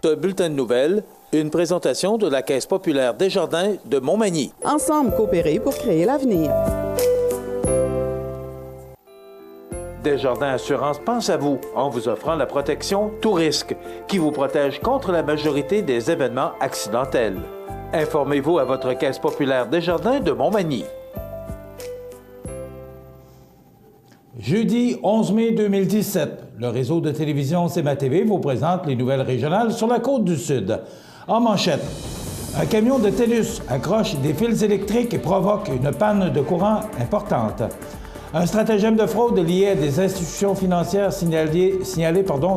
Bulletin de nouvelles, une présentation de la Caisse populaire Desjardins de Montmagny. Ensemble coopérer pour créer l'avenir. Desjardins Assurance pense à vous en vous offrant la protection Tout risque, qui vous protège contre la majorité des événements accidentels. Informez-vous à votre Caisse populaire Desjardins de Montmagny. Jeudi 11 mai 2017, le réseau de télévision CMA-TV vous présente les nouvelles régionales sur la Côte-du-Sud. En manchette, un camion de TELUS accroche des fils électriques et provoque une panne de courant importante. Un stratagème de fraude lié à des institutions financières signalées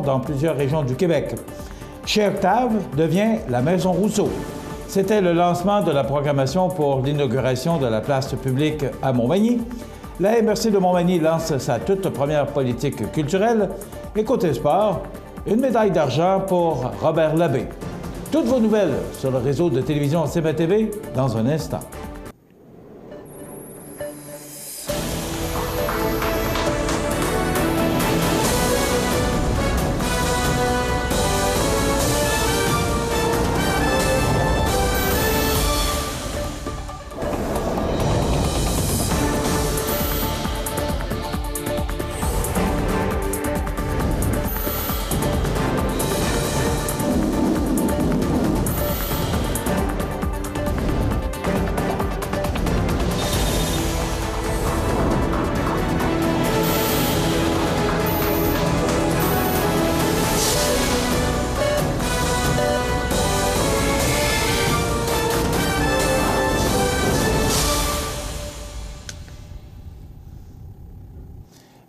dans plusieurs régions du Québec. Chez Octave devient la Maison Rousseau. C'était le lancement de la programmation pour l'inauguration de la place publique à Montmagny. La MRC de Montmagny lance sa toute première politique culturelle. Et côté sport, une médaille d'argent pour Robert Labbé. Toutes vos nouvelles sur le réseau de télévision CMA-TV dans un instant.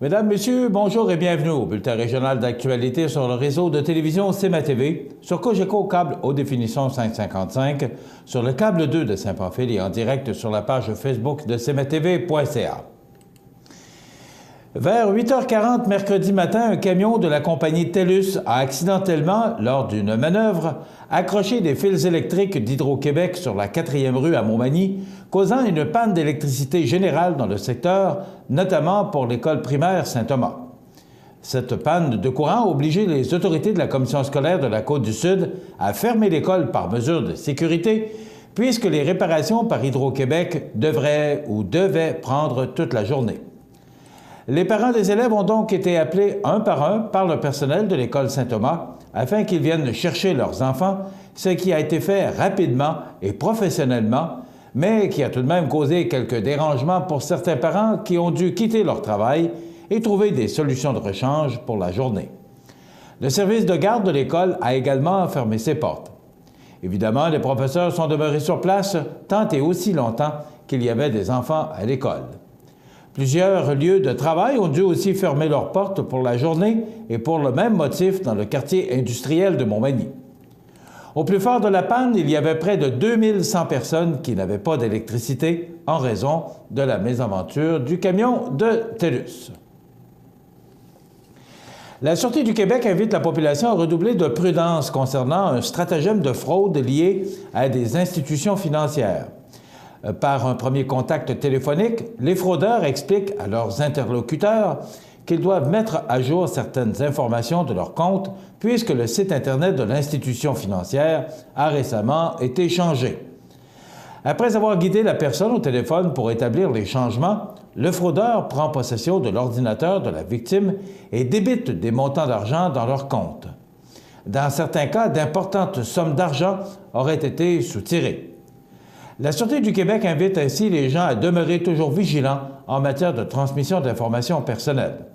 Mesdames, Messieurs, bonjour et bienvenue au bulletin régional d'actualité sur le réseau de télévision CMA-TV, sur Cogeco Câble Haute Définition 555, sur le câble 2 de Saint-Pamphile et en direct sur la page Facebook de cmatv.ca. Vers 8h40 mercredi matin, un camion de la compagnie TELUS a accidentellement, lors d'une manœuvre, accroché des fils électriques d'Hydro-Québec sur la 4e rue à Montmagny, causant une panne d'électricité générale dans le secteur, notamment pour l'école primaire Saint-Thomas. Cette panne de courant a obligé les autorités de la commission scolaire de la Côte-du-Sud à fermer l'école par mesure de sécurité, puisque les réparations par Hydro-Québec devaient prendre toute la journée. Les parents des élèves ont donc été appelés un par le personnel de l'école Saint-Thomas afin qu'ils viennent chercher leurs enfants, ce qui a été fait rapidement et professionnellement, mais qui a tout de même causé quelques dérangements pour certains parents qui ont dû quitter leur travail et trouver des solutions de rechange pour la journée. Le service de garde de l'école a également fermé ses portes. Évidemment, les professeurs sont demeurés sur place tant et aussi longtemps qu'il y avait des enfants à l'école. Plusieurs lieux de travail ont dû aussi fermer leurs portes pour la journée et pour le même motif dans le quartier industriel de Montmagny. Au plus fort de la panne, il y avait près de 2100 personnes qui n'avaient pas d'électricité en raison de la mésaventure du camion de TELUS. La Sûreté du Québec invite la population à redoubler de prudence concernant un stratagème de fraude lié à des institutions financières. Par un premier contact téléphonique, les fraudeurs expliquent à leurs interlocuteurs qu'ils doivent mettre à jour certaines informations de leur compte puisque le site Internet de l'institution financière a récemment été changé. Après avoir guidé la personne au téléphone pour établir les changements, le fraudeur prend possession de l'ordinateur de la victime et débite des montants d'argent dans leur compte. Dans certains cas, d'importantes sommes d'argent auraient été soutirées. La Sûreté du Québec invite ainsi les gens à demeurer toujours vigilants en matière de transmission d'informations personnelles.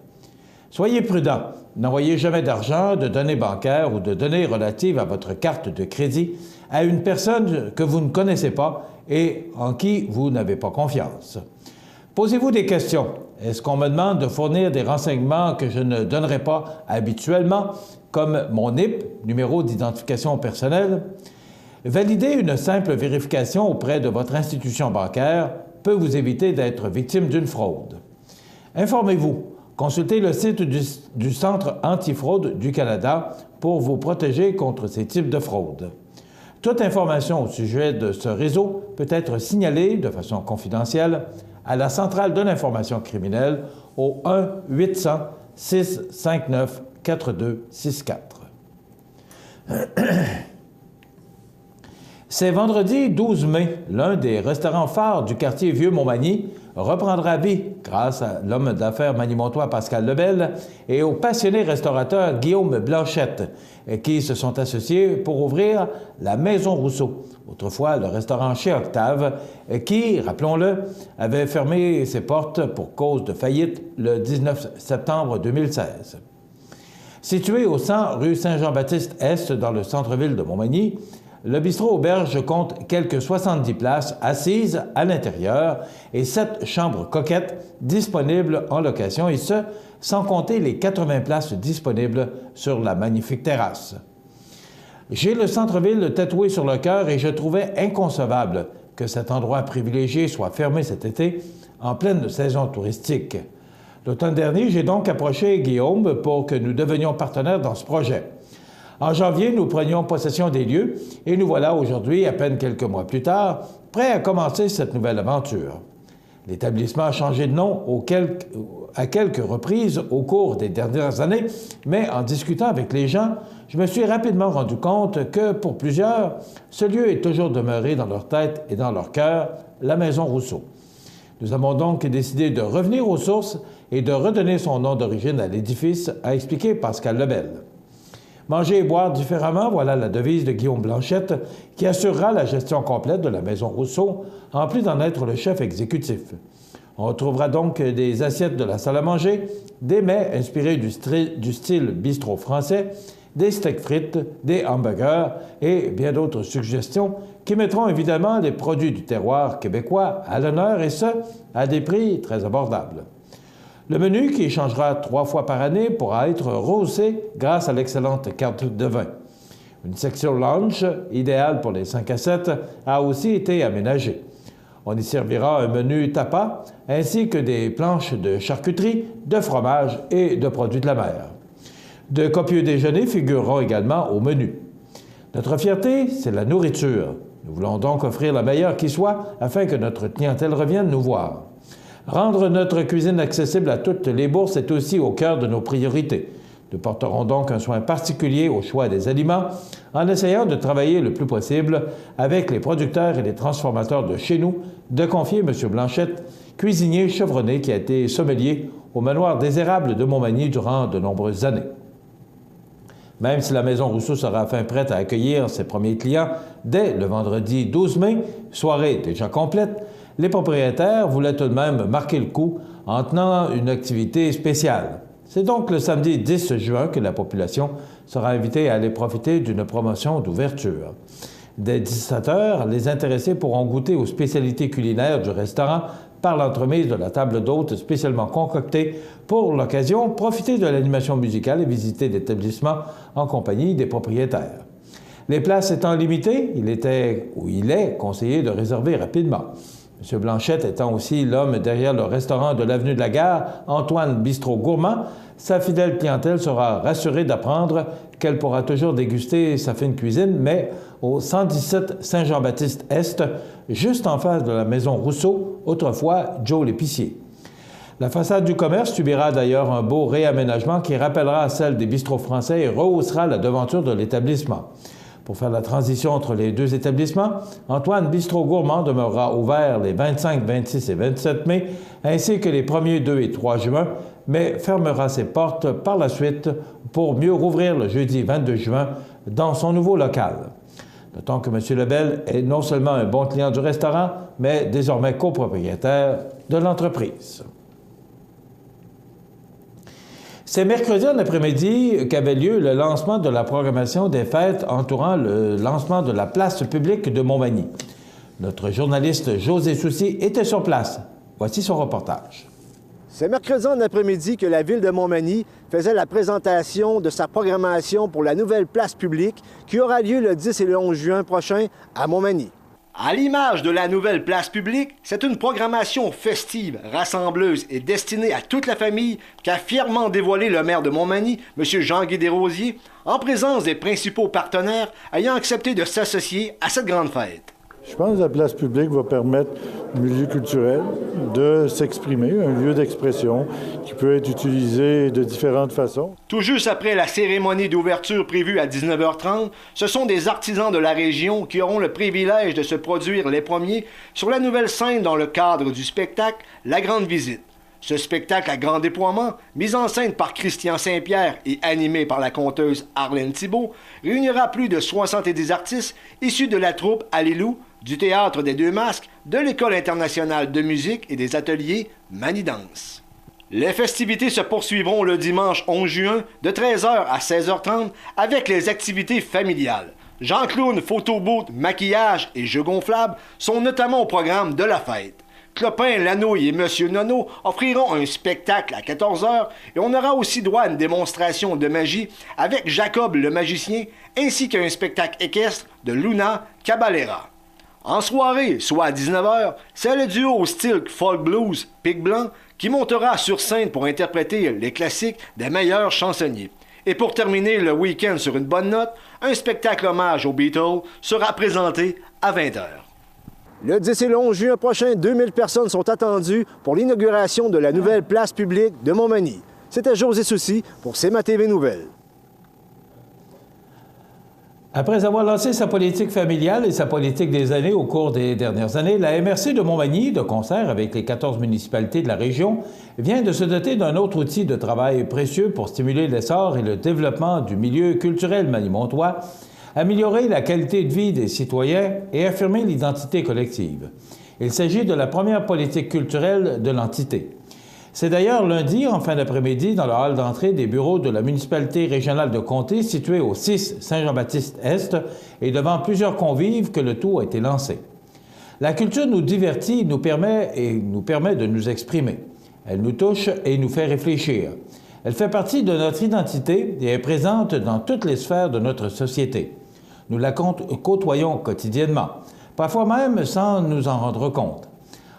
Soyez prudents. N'envoyez jamais d'argent, de données bancaires ou de données relatives à votre carte de crédit à une personne que vous ne connaissez pas et en qui vous n'avez pas confiance. Posez-vous des questions. Est-ce qu'on me demande de fournir des renseignements que je ne donnerai pas habituellement, comme mon NIP, numéro d'identification personnelle? Valider une simple vérification auprès de votre institution bancaire peut vous éviter d'être victime d'une fraude. Informez-vous. Consultez le site du Centre antifraude du Canada pour vous protéger contre ces types de fraudes. Toute information au sujet de ce réseau peut être signalée de façon confidentielle à la Centrale de l'information criminelle au 1-800-659-4264. C'est vendredi 12 mai, l'un des restaurants phares du quartier Vieux-Montmagny reprendra vie grâce à l'homme d'affaires manimontois Pascal Lebel et au passionné restaurateur Guillaume Blanchette, qui se sont associés pour ouvrir la Maison Rousseau, autrefois le restaurant chez Octave, qui, rappelons-le, avait fermé ses portes pour cause de faillite le 19 septembre 2016. Situé au 100 rue Saint-Jean-Baptiste-Est dans le centre-ville de Montmagny, le bistrot auberge compte quelques 70 places assises à l'intérieur et 7 chambres coquettes disponibles en location, et ce, sans compter les 80 places disponibles sur la magnifique terrasse. J'ai le centre-ville tatoué sur le cœur et je trouvais inconcevable que cet endroit privilégié soit fermé cet été en pleine saison touristique. L'automne dernier, j'ai donc approché Guillaume pour que nous devenions partenaires dans ce projet. En janvier, nous prenions possession des lieux et nous voilà aujourd'hui, à peine quelques mois plus tard, prêts à commencer cette nouvelle aventure. L'établissement a changé de nom à quelques reprises au cours des dernières années, mais en discutant avec les gens, je me suis rapidement rendu compte que, pour plusieurs, ce lieu est toujours demeuré dans leur tête et dans leur cœur, la Maison Rousseau. Nous avons donc décidé de revenir aux sources et de redonner son nom d'origine à l'édifice, a expliqué Pascal Lebel. Manger et boire différemment, voilà la devise de Guillaume Blanchette, qui assurera la gestion complète de la Maison Rousseau, en plus d'en être le chef exécutif. On retrouvera donc des assiettes de la salle à manger, des mets inspirés du style bistrot français, des steaks frites, des hamburgers et bien d'autres suggestions qui mettront évidemment les produits du terroir québécois à l'honneur, et ce, à des prix très abordables. Le menu, qui changera 3 fois par année, pourra être rehaussé grâce à l'excellente carte de vin. Une section lounge, idéale pour les 5 à 7, a aussi été aménagée. On y servira un menu tapas, ainsi que des planches de charcuterie, de fromage et de produits de la mer. De copieux déjeuners figureront également au menu. Notre fierté, c'est la nourriture. Nous voulons donc offrir la meilleure qui soit afin que notre clientèle revienne nous voir. Rendre notre cuisine accessible à toutes les bourses est aussi au cœur de nos priorités. Nous porterons donc un soin particulier au choix des aliments en essayant de travailler le plus possible avec les producteurs et les transformateurs de chez nous, de confier M. Blanchette, cuisinier chevronné qui a été sommelier au manoir des Érables de Montmagny durant de nombreuses années. Même si la Maison Rousseau sera enfin prête à accueillir ses premiers clients dès le vendredi 12 mai, soirée déjà complète, les propriétaires voulaient tout de même marquer le coup en tenant une activité spéciale. C'est donc le samedi 10 juin que la population sera invitée à aller profiter d'une promotion d'ouverture. Dès 17 h, les intéressés pourront goûter aux spécialités culinaires du restaurant par l'entremise de la table d'hôte spécialement concoctée pour l'occasion, profiter de l'animation musicale et visiter l'établissement en compagnie des propriétaires. Les places étant limitées, il est conseillé de réserver rapidement. M. Blanchette étant aussi l'homme derrière le restaurant de l'avenue de la Gare, Antoine Bistrot Gourmand, sa fidèle clientèle sera rassurée d'apprendre qu'elle pourra toujours déguster sa fine cuisine, mais au 117 Saint-Jean-Baptiste-Est, juste en face de la Maison Rousseau, autrefois Joe l'épicier. La façade du commerce subira d'ailleurs un beau réaménagement qui rappellera celle des bistrots français et rehaussera la devanture de l'établissement. Pour faire la transition entre les deux établissements, Antoine Bistrot Gourmand demeurera ouvert les 25, 26 et 27 mai, ainsi que les 1er, 2 et 3 juin, mais fermera ses portes par la suite pour mieux rouvrir le jeudi 22 juin dans son nouveau local. Notons que M. Lebel est non seulement un bon client du restaurant, mais désormais copropriétaire de l'entreprise. C'est mercredi en après-midi qu'avait lieu le lancement de la programmation des fêtes entourant le lancement de la place publique de Montmagny. Notre journaliste José Soucy était sur place. Voici son reportage. C'est mercredi en après-midi que la ville de Montmagny faisait la présentation de sa programmation pour la nouvelle place publique qui aura lieu le 10 et le 11 juin prochain à Montmagny. À l'image de la nouvelle place publique, c'est une programmation festive, rassembleuse et destinée à toute la famille qu'a fièrement dévoilé le maire de Montmagny, M. Jean-Guy Desrosiers, en présence des principaux partenaires ayant accepté de s'associer à cette grande fête. Je pense que la place publique va permettre au milieu culturel de s'exprimer, un lieu d'expression qui peut être utilisé de différentes façons. Tout juste après la cérémonie d'ouverture prévue à 19h30, ce sont des artisans de la région qui auront le privilège de se produire les premiers sur la nouvelle scène dans le cadre du spectacle La Grande Visite. Ce spectacle à grand déploiement, mis en scène par Christian Saint-Pierre et animé par la conteuse Arlène Thibault, réunira plus de 70 artistes issus de la troupe Alilou, du Théâtre des Deux Masques, de l'École internationale de musique et des ateliers Manidance. Les festivités se poursuivront le dimanche 11 juin de 13h à 16h30 avec les activités familiales. Jean-Clown, photobooth, maquillage et jeux gonflables sont notamment au programme de la fête. Clopin, Lanouille et Monsieur Nono offriront un spectacle à 14h et on aura aussi droit à une démonstration de magie avec Jacob le magicien ainsi qu'un spectacle équestre de Luna Caballera. En soirée, soit à 19h, c'est le duo au style folk blues Pic Blanc qui montera sur scène pour interpréter les classiques des meilleurs chansonniers. Et pour terminer le week-end sur une bonne note, un spectacle hommage aux Beatles sera présenté à 20h. Le 10 et le 11 juin prochain, 2000 personnes sont attendues pour l'inauguration de la nouvelle place publique de Montmagny. C'était José Soucy pour CMA-TV Nouvelles. Après avoir lancé sa politique familiale et sa politique des années au cours des dernières années, la MRC de Montmagny, de concert avec les 14 municipalités de la région, vient de se doter d'un autre outil de travail précieux pour stimuler l'essor et le développement du milieu culturel manimontois, améliorer la qualité de vie des citoyens et affirmer l'identité collective. Il s'agit de la première politique culturelle de l'entité. C'est d'ailleurs lundi, en fin d'après-midi, dans le hall d'entrée des bureaux de la municipalité régionale de Comté, située au 6 Saint-Jean-Baptiste-Est, et devant plusieurs convives que le tout a été lancé. La culture nous divertit, nous permet de nous exprimer. Elle nous touche et nous fait réfléchir. Elle fait partie de notre identité et est présente dans toutes les sphères de notre société. Nous la côtoyons quotidiennement, parfois même sans nous en rendre compte.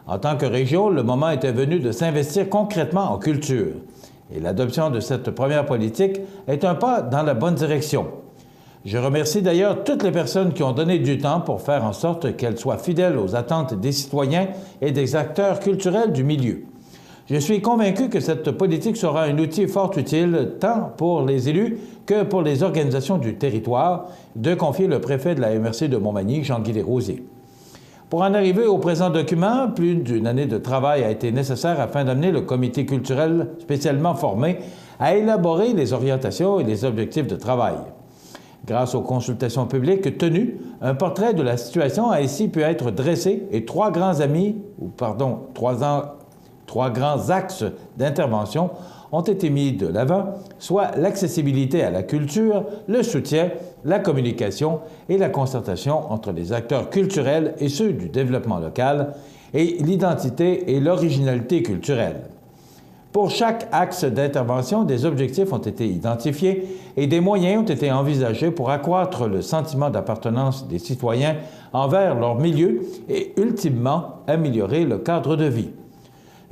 En tant que région, le moment était venu de s'investir concrètement en culture. Et l'adoption de cette première politique est un pas dans la bonne direction. Je remercie d'ailleurs toutes les personnes qui ont donné du temps pour faire en sorte qu'elle soit fidèle aux attentes des citoyens et des acteurs culturels du milieu. Je suis convaincu que cette politique sera un outil fort utile tant pour les élus que pour les organisations du territoire, de confier le préfet de la MRC de Montmagny, Jean-Guy Desrosiers. Pour en arriver au présent document, plus d'une année de travail a été nécessaire afin d'amener le comité culturel spécialement formé à élaborer les orientations et les objectifs de travail. Grâce aux consultations publiques tenues, un portrait de la situation a ainsi pu être dressé et trois grands axes d'intervention ont été mis de l'avant, soit l'accessibilité à la culture, le soutien, la communication et la concertation entre les acteurs culturels et ceux du développement local, et l'identité et l'originalité culturelle. Pour chaque axe d'intervention, des objectifs ont été identifiés et des moyens ont été envisagés pour accroître le sentiment d'appartenance des citoyens envers leur milieu et, ultimement, améliorer le cadre de vie.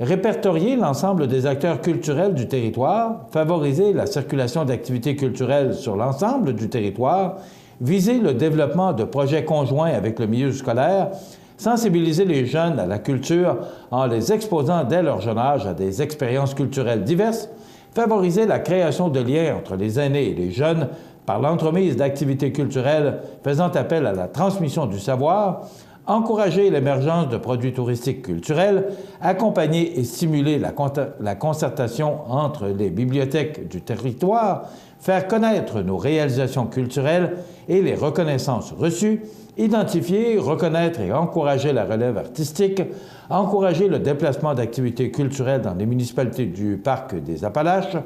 Répertorier l'ensemble des acteurs culturels du territoire, favoriser la circulation d'activités culturelles sur l'ensemble du territoire, viser le développement de projets conjoints avec le milieu scolaire, sensibiliser les jeunes à la culture en les exposant dès leur jeune âge à des expériences culturelles diverses, favoriser la création de liens entre les aînés et les jeunes par l'entremise d'activités culturelles faisant appel à la transmission du savoir, encourager l'émergence de produits touristiques culturels, accompagner et stimuler la concertation entre les bibliothèques du territoire, faire connaître nos réalisations culturelles et les reconnaissances reçues, identifier, reconnaître et encourager la relève artistique, encourager le déplacement d'activités culturelles dans les municipalités du Parc des Appalaches,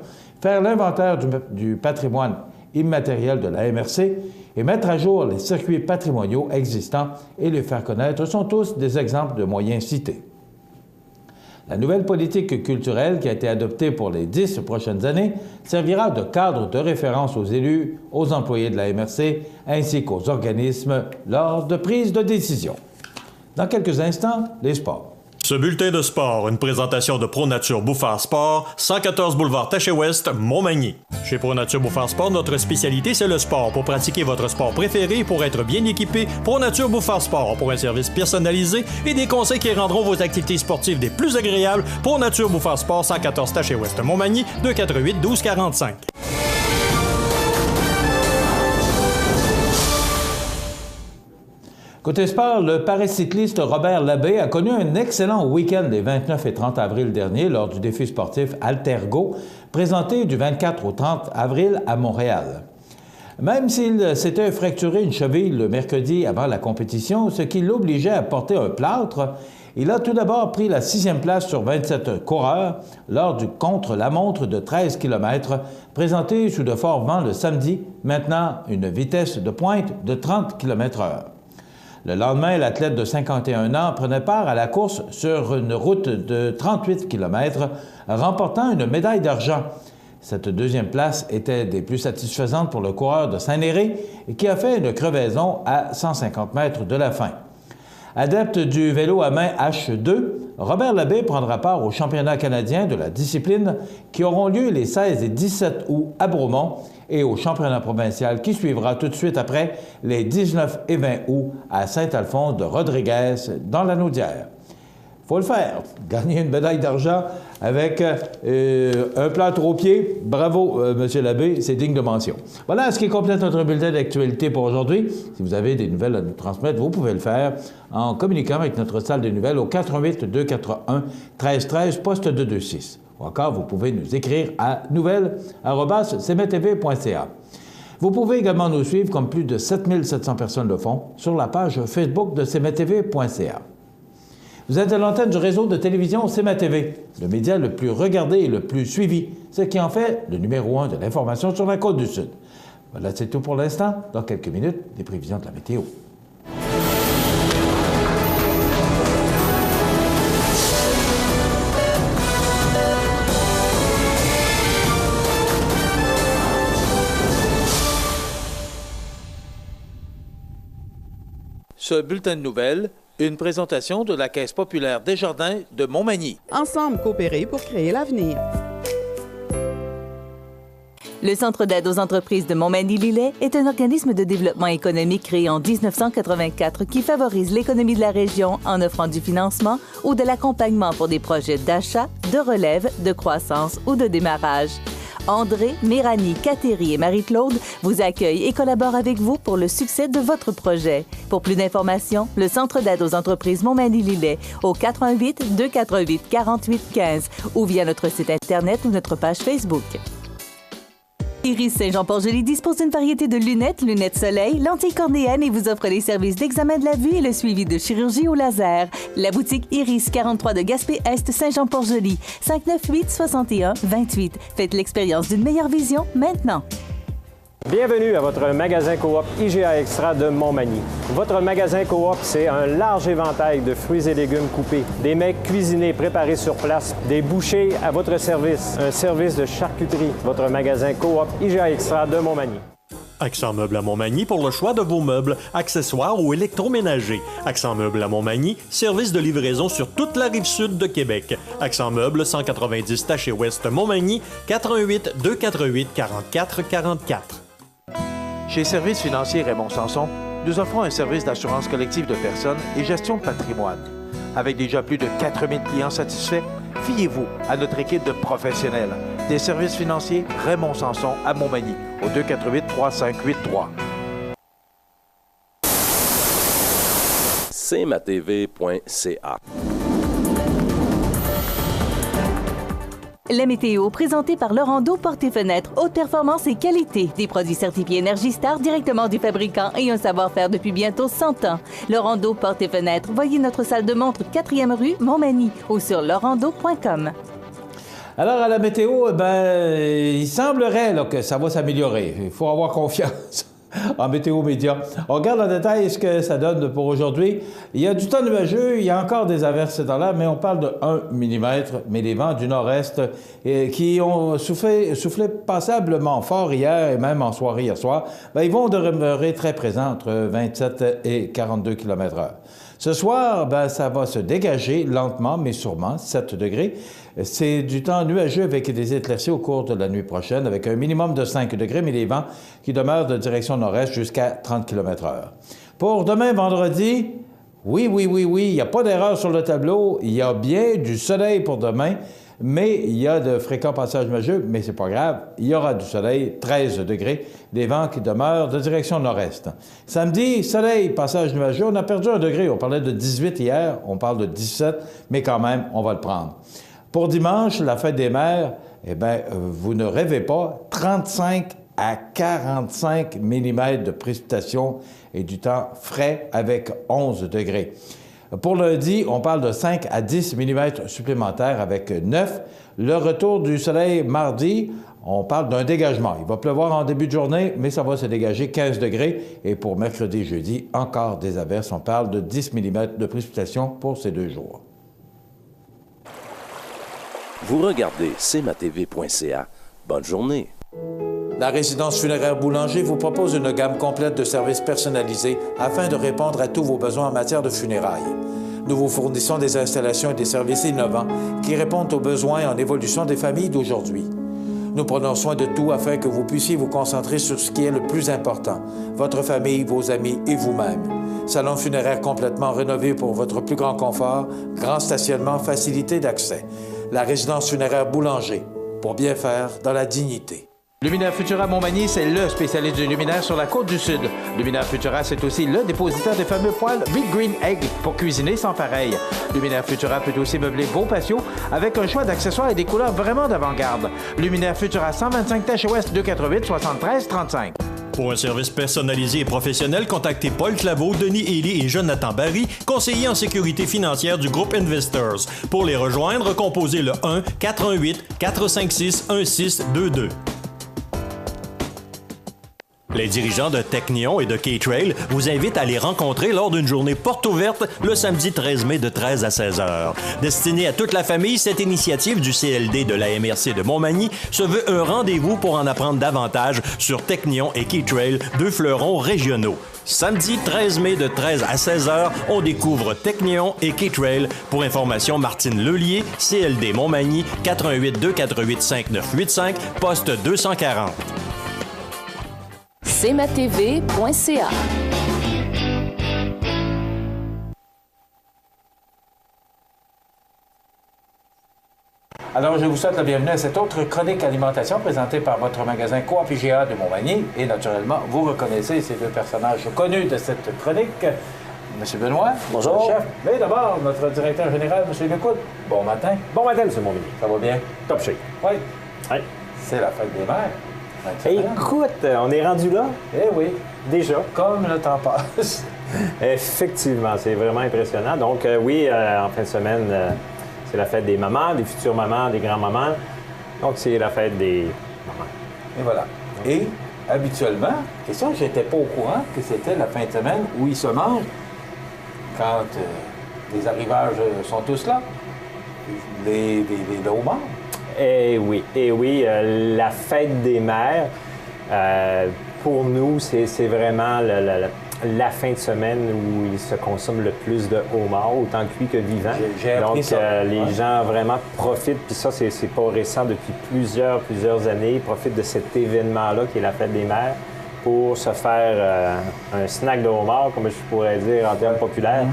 faire l'inventaire du patrimoine immatériel de la MRC et mettre à jour les circuits patrimoniaux existants et les faire connaître sont tous des exemples de moyens cités. La nouvelle politique culturelle qui a été adoptée pour les 10 prochaines années servira de cadre de référence aux élus, aux employés de la MRC ainsi qu'aux organismes lors de prise de décision. Dans quelques instants, les sports. Ce bulletin de sport, une présentation de ProNature Bouffard Sport, 114 boulevard Taché-Ouest, Montmagny. Chez ProNature Bouffard Sport, notre spécialité, c'est le sport. Pour pratiquer votre sport préféré et pour être bien équipé, ProNature Bouffard Sport. Pour un service personnalisé et des conseils qui rendront vos activités sportives des plus agréables, ProNature Bouffard Sport, 114 Taché-Ouest, Montmagny, 248-1245. Côté sport, le paracycliste Robert Labbé a connu un excellent week-end les 29 et 30 avril dernier lors du défi sportif Altergo, présenté du 24 au 30 avril à Montréal. Même s'il s'était fracturé une cheville le mercredi avant la compétition, ce qui l'obligeait à porter un plâtre, il a tout d'abord pris la 6e place sur 27 coureurs lors du contre-la-montre de 13 km présenté sous de forts vents le samedi, maintenant une vitesse de pointe de 30 km/h. Le lendemain, l'athlète de 51 ans prenait part à la course sur une route de 38 km, remportant une médaille d'argent. Cette deuxième place était des plus satisfaisantes pour le coureur de Saint-Néré, qui a fait une crevaison à 150 mètres de la fin. Adepte du vélo à main H2, Robert Labbé prendra part aux championnats canadiens de la discipline qui auront lieu les 16 et 17 août à Bromont et au championnat provincial qui suivra tout de suite après les 19 et 20 août à Saint-Alphonse de Rodriguez dans la Naudière. Faut le faire. Gagner une médaille d'argent avec un plâtre au pied. Bravo, M. Labbé, c'est digne de mention. Voilà ce qui complète notre bulletin d'actualité pour aujourd'hui. Si vous avez des nouvelles à nous transmettre, vous pouvez le faire en communiquant avec notre salle de nouvelles au 88-241-1313, poste 226. Ou encore, vous pouvez nous écrire à nouvelles@cmtv.ca. Vous pouvez également nous suivre, comme plus de 7700 personnes le font, sur la page Facebook de cmtv.ca. Vous êtes à l'antenne du réseau de télévision CMA-TV, le média le plus regardé et le plus suivi, ce qui en fait le numéro 1 de l'information sur la Côte-du-Sud. Voilà, c'est tout pour l'instant. Dans quelques minutes, les prévisions de la météo. Ce bulletin de nouvelles, une présentation de la Caisse populaire Desjardins de Montmagny. Ensemble coopérer pour créer l'avenir. Le Centre d'aide aux entreprises de Montmagny-Lillet est un organisme de développement économique créé en 1984 qui favorise l'économie de la région en offrant du financement ou de l'accompagnement pour des projets d'achat, de relève, de croissance ou de démarrage. André, Méranie, Cathérie et Marie-Claude vous accueillent et collaborent avec vous pour le succès de votre projet. Pour plus d'informations, le Centre d'aide aux entreprises Montmagny-Lillet au 88-248-4815 ou via notre site Internet ou notre page Facebook. Iris Saint-Jean-Port-Joli dispose d'une variété de lunettes soleil, lentilles cornéennes et vous offre les services d'examen de la vue et le suivi de chirurgie au laser. La boutique Iris 43 de Gaspé-Est Saint-Jean-Port-Joli, 598-61-28. Faites l'expérience d'une meilleure vision maintenant. Bienvenue à votre magasin Coop IGA Extra de Montmagny. Votre magasin Coop, c'est un large éventail de fruits et légumes coupés, des mets cuisinés préparés sur place, des bouchées à votre service, un service de charcuterie. Votre magasin Coop IGA Extra de Montmagny. Accent Meubles à Montmagny pour le choix de vos meubles, accessoires ou électroménagers. Accent Meubles à Montmagny, service de livraison sur toute la rive sud de Québec. Accent Meubles, 190 Taché-Ouest Montmagny, 88-248-44-44. Chez Services financiers Raymond Sanson, nous offrons un service d'assurance collective de personnes et gestion de patrimoine. Avec déjà plus de 4000 clients satisfaits, fiez-vous à notre équipe de professionnels. Des services financiers Raymond Sanson à Montmagny, au 248-3583. cmatv.ca. La météo, présentée par Lorando Portes et Fenêtres, haute performance et qualité. Des produits certifiés Énergie Star directement du fabricant et un savoir-faire depuis bientôt 100 ans. Lorando Portes et Fenêtres, voyez notre salle de montre 4e rue Montmagny ou sur lorando.com. Alors, à la météo, il semblerait là, que ça va s'améliorer. Il faut avoir confiance en Météo Média. On regarde en détail ce que ça donne pour aujourd'hui. Il y a du temps nuageux, il y a encore des averses dans l'air, mais on parle de 1 mm. Mais les vents du nord-est qui ont soufflé passablement fort hier et même en soirée hier soir, ils vont demeurer très présents entre 27 et 42 km/h. Ce soir, ben, ça va se dégager lentement, mais sûrement, 7 degrés. C'est du temps nuageux avec des éclaircies au cours de la nuit prochaine, avec un minimum de 5 degrés, mais les vents qui demeurent de direction nord-est jusqu'à 30 km/h. Pour demain, vendredi, oui, il n'y a pas d'erreur sur le tableau. Il y a bien du soleil pour demain, mais il y a de fréquents passages nuageux, mais c'est pas grave. Il y aura du soleil, 13 degrés, des vents qui demeurent de direction nord-est. Samedi, soleil, passage nuageux, on a perdu 1 degré. On parlait de 18 hier, on parle de 17, mais quand même, on va le prendre. Pour dimanche, la fête des mères, eh bien, vous ne rêvez pas, 35 à 45 mm de précipitations et du temps frais avec 11 degrés. Pour lundi, on parle de 5 à 10 mm supplémentaires avec 9. Le retour du soleil mardi, on parle d'un dégagement. Il va pleuvoir en début de journée, mais ça va se dégager 15 degrés. Et pour mercredi et jeudi, encore des averses. On parle de 10 mm de précipitations pour ces 2 jours. Vous regardez cmatv.ca. Bonne journée. La résidence funéraire Boulanger vous propose une gamme complète de services personnalisés afin de répondre à tous vos besoins en matière de funérailles. Nous vous fournissons des installations et des services innovants qui répondent aux besoins en évolution des familles d'aujourd'hui. Nous prenons soin de tout afin que vous puissiez vous concentrer sur ce qui est le plus important, votre famille, vos amis et vous-même. Salon funéraire complètement rénové pour votre plus grand confort, grand stationnement, facilité d'accès. La résidence funéraire Boulanger, pour bien faire dans la dignité. Luminaire Futura Montmagny, c'est le spécialiste du luminaire sur la côte du Sud. Luminaire Futura, c'est aussi le dépositaire des fameux poêles Big Green Egg pour cuisiner sans pareil. Luminaire Futura peut aussi meubler vos patios avec un choix d'accessoires et des couleurs vraiment d'avant-garde. Luminaire Futura, 125 Taché-Ouest, 248 73 35. Pour un service personnalisé et professionnel, contactez Paul Claveau, Denis Ely et Jonathan Barry, conseillers en sécurité financière du groupe Investors. Pour les rejoindre, composez le 1-418-456-1622. Les dirigeants de Technion et de K-Trail vous invitent à les rencontrer lors d'une journée porte ouverte le samedi 13 mai de 13 à 16 heures. Destinée à toute la famille, cette initiative du CLD de la MRC de Montmagny se veut un rendez-vous pour en apprendre davantage sur Technion et K-Trail, 2 fleurons régionaux. Samedi 13 mai de 13 à 16 heures, on découvre Technion et K-Trail. Pour information, Martine Lelier, CLD Montmagny, 418-248-5985, poste 240. cmatv.ca. Alors, je vous souhaite la bienvenue à cette autre chronique alimentation présentée par votre magasin Coop IGA de Montmagny. Et naturellement, vous reconnaissez ces 2 personnages connus de cette chronique. Monsieur Benoît. Bonjour. Chef. Mais d'abord, notre directeur général, Monsieur Lecoud. Bon matin. Bon matin, M. Montmagny. Ça va bien? Top shape. Oui. Oui. C'est la fête des mères. Écoute, on est rendu là. Eh oui. Déjà. Comme le temps passe. Effectivement, c'est vraiment impressionnant. Donc, oui, en fin de semaine, c'est la fête des mamans, des futures mamans, des grands-mamans. Donc, c'est la fête des mamans. Et voilà. Et, habituellement, et ça, j'étais pas au courant que c'était la fin de semaine où ils se mangent quand les arrivages sont tous là. Les homards. Eh oui, la fête des mères, pour nous, c'est vraiment la fin de semaine où il se consomme le plus de homards, autant cuit que vivant. Donc, les gens vraiment profitent, puis ça, c'est pas récent, depuis plusieurs années, ils profitent de cet événement-là qui est la fête des mères pour se faire un snack de homard, comme je pourrais dire en termes populaires.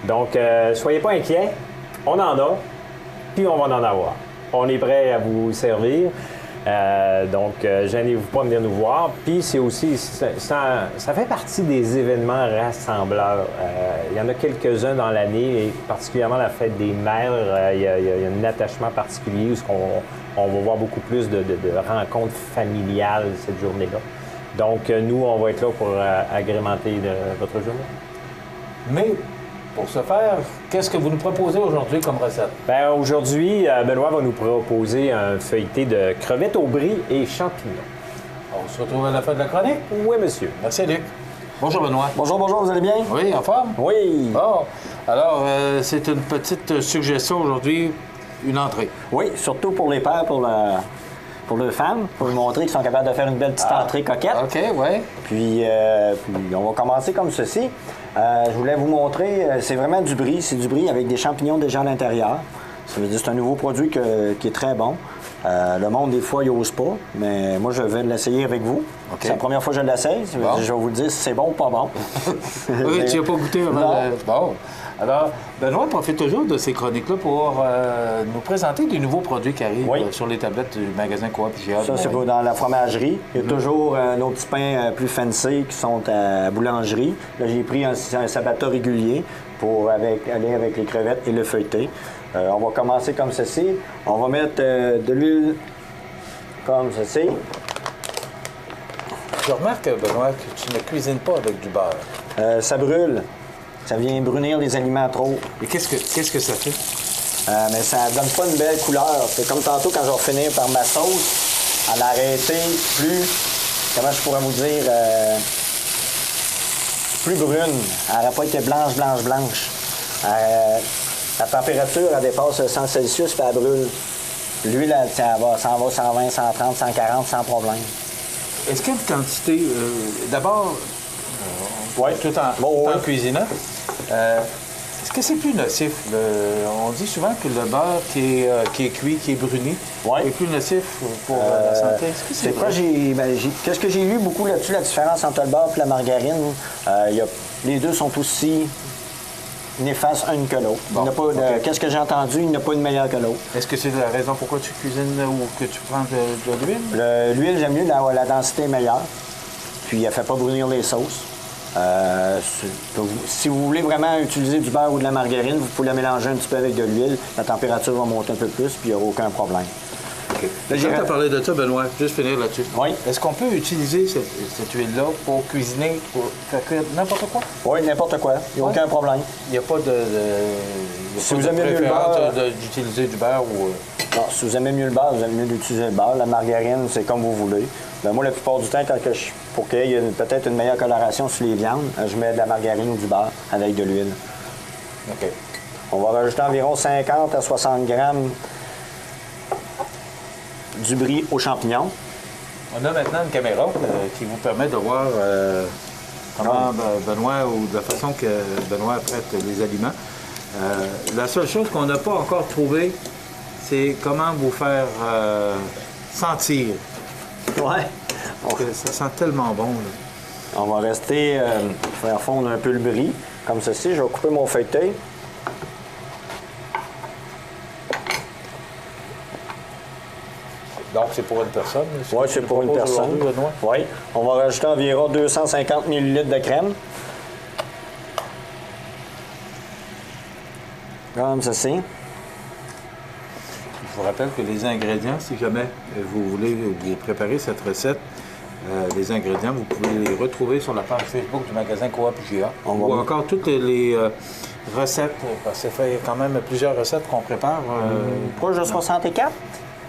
Donc, soyez pas inquiets, on en a, puis on va en avoir. On est prêt à vous servir. Donc, gênez-vous pas de venir nous voir. Puis, c'est aussi, ça fait partie des événements rassembleurs. Il y en a quelques-uns dans l'année, et particulièrement la fête des mères. Il y a un attachement particulier où on va voir beaucoup plus de rencontres familiales cette journée-là. Donc, nous, on va être là pour agrémenter votre journée. Mais, pour ce faire, qu'est-ce que vous nous proposez aujourd'hui comme recette? Bien, aujourd'hui, Benoît va nous proposer un feuilleté de crevettes au brie et champignons. On se retrouve à la fin de la chronique? Oui, monsieur. Merci, Luc. Bonjour, Benoît. Bonjour, vous allez bien? Oui, en forme? Oui. Bon. Alors, c'est une petite suggestion aujourd'hui, une entrée. Oui, surtout pour les pères, pour pour deux femmes, pour vous montrer qu'ils sont capables de faire une belle petite entrée coquette. OK, oui. Puis on va commencer comme ceci. Je voulais vous montrer, c'est vraiment du brie. C'est du brie avec des champignons déjà à l'intérieur. Ça veut dire que c'est un nouveau produit qui est très bon. Le monde, des fois, il n'ose pas, mais moi, je vais l'essayer avec vous. Okay. C'est la première fois que je l'essaye. Bon. Je vais vous dire si c'est bon ou pas bon. Oui, tu n'as pas goûté avant. Bon. Alors, Benoît profite toujours de ces chroniques-là pour nous présenter des nouveaux produits qui arrivent sur les tablettes du magasin Coop IGA. Ça, c'est dans la fromagerie. Il y a toujours nos petits pains plus fancy qui sont à la boulangerie. Là, j'ai pris un ciabatta régulier pour aller avec les crevettes et le feuilleté. On va commencer comme ceci. On va mettre de l'huile comme ceci. Je remarque, Benoît, que tu ne cuisines pas avec du beurre. Ça brûle. Ça vient brunir les aliments trop. Et qu'est-ce que ça fait? Mais ça donne pas une belle couleur. C'est comme tantôt quand je vais finir par ma sauce, à l'arrêter plus... Comment je pourrais vous dire? Plus brune. Elle n'aurait pas été blanche. La température, elle dépasse 100 Celsius, puis elle brûle. L'huile, elle s'en va 120, 130, 140 sans problème. Est-ce qu'il y a une quantité... D'abord, tout en cuisinant, est-ce que c'est plus nocif? On dit souvent que le beurre qui est cuit, qui est bruni, est plus nocif pour la santé. Est-ce que c'est vrai? Qu'est-ce que j'ai lu beaucoup là-dessus, la différence entre le beurre et la margarine? Les deux sont aussi... néfaste une que l'autre. Bon, qu'est-ce que j'ai entendu? Il n'y a pas une meilleure que l'autre. Est-ce que c'est la raison pourquoi tu cuisines ou que tu prends de l'huile? L'huile, j'aime mieux, la densité est meilleure. Puis, elle ne fait pas brunir les sauces. Si vous voulez vraiment utiliser du beurre ou de la margarine, vous pouvez la mélanger un petit peu avec de l'huile. La température va monter un peu plus, puis il n'y aura aucun problème. Okay. J'ai hâte de parler de ça, Benoît. Juste finir là-dessus. Oui. Est-ce qu'on peut utiliser cette huile-là pour cuisiner, pour faire cuire n'importe quoi? Oui, n'importe quoi. Il n'y a aucun problème. Il n'y a pas de si vous aimez mieux le beurre, d'utiliser du beurre ou... Non, si vous aimez mieux le beurre, vous aimez mieux d'utiliser le beurre. La margarine, c'est comme vous voulez. Ben, moi, la plupart du temps, pour qu'il y ait peut-être une meilleure coloration sur les viandes, je mets de la margarine ou du beurre avec de l'huile. OK. On va rajouter environ 50 à 60 grammes du brie aux champignons. On a maintenant une caméra qui vous permet de voir comment Benoît, ou de la façon que Benoît traite les aliments. La seule chose qu'on n'a pas encore trouvée, c'est comment vous faire sentir. Ouais. Ça sent tellement bon. Là. On va rester, faire fondre un peu le brie, comme ceci. Je vais couper mon feuilleté. Donc, c'est pour une personne? Oui, c'est pour une personne. Oui. On va rajouter environ 250 ml de crème. Comme ceci. Je vous rappelle que les ingrédients, si jamais vous voulez vous préparer cette recette, les ingrédients, vous pouvez les retrouver sur la page Facebook du magasin Coop IGA. Ou encore toutes les recettes, parce que ça fait quand même plusieurs recettes qu'on prépare. Proche de 64?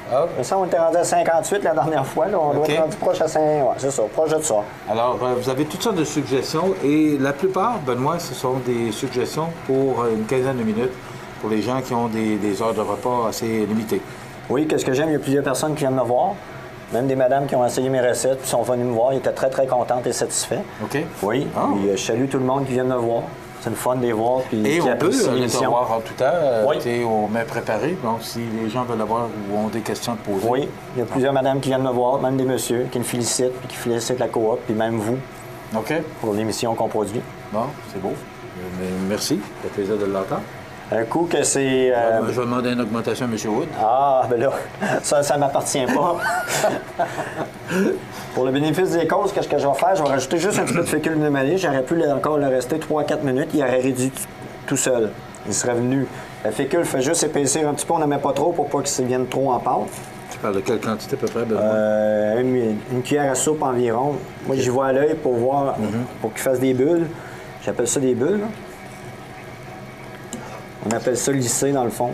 Ah. Mais ça, on était rendu à 58 la dernière fois. Là. On doit être rendu proche à 5. Ouais, c'est ça, proche de ça. Alors, vous avez toutes sortes de suggestions et la plupart, Benoît, ce sont des suggestions pour une quinzaine de minutes pour les gens qui ont des heures de repas assez limitées. Oui, qu'est-ce que j'aime, il y a plusieurs personnes qui viennent me voir. Même des madames qui ont essayé mes recettes puis sont venues me voir. Ils étaient très, très contentes et satisfaits. OK. Oui. Ah. Puis, je salue tout le monde qui vient me voir. C'est le fun de les voir. Puis et on peut les voir en tout temps. Oui. Au mets préparé. Donc, si les gens veulent avoir ou ont des questions à poser. Oui. Il y a plusieurs madames qui viennent me voir, même des messieurs qui me félicitent, puis qui félicitent la coop, puis même vous. OK. Pour l'émission qu'on produit. Bon, c'est beau. Merci. Ça fait plaisir de l'entendre. Un coup que c'est... Je vais demander une augmentation à M. Wood. Ah, ben là, ça ne m'appartient pas. Pour le bénéfice des causes, qu'est-ce que je vais faire? Je vais rajouter juste un petit peu de fécule de maïs. J'aurais pu encore le rester 3-4 minutes. Il aurait réduit tout seul. Il serait venu. La fécule fait juste épaissir un petit peu. On n'en met pas trop pour pas qu'il vienne trop en pâte. Tu parles de quelle quantité à peu près? Une cuillère à soupe environ. Moi, j'y vois à l'œil pour voir, pour qu'il fasse des bulles. J'appelle ça des bulles. Là. On appelle ça lisser, dans le fond.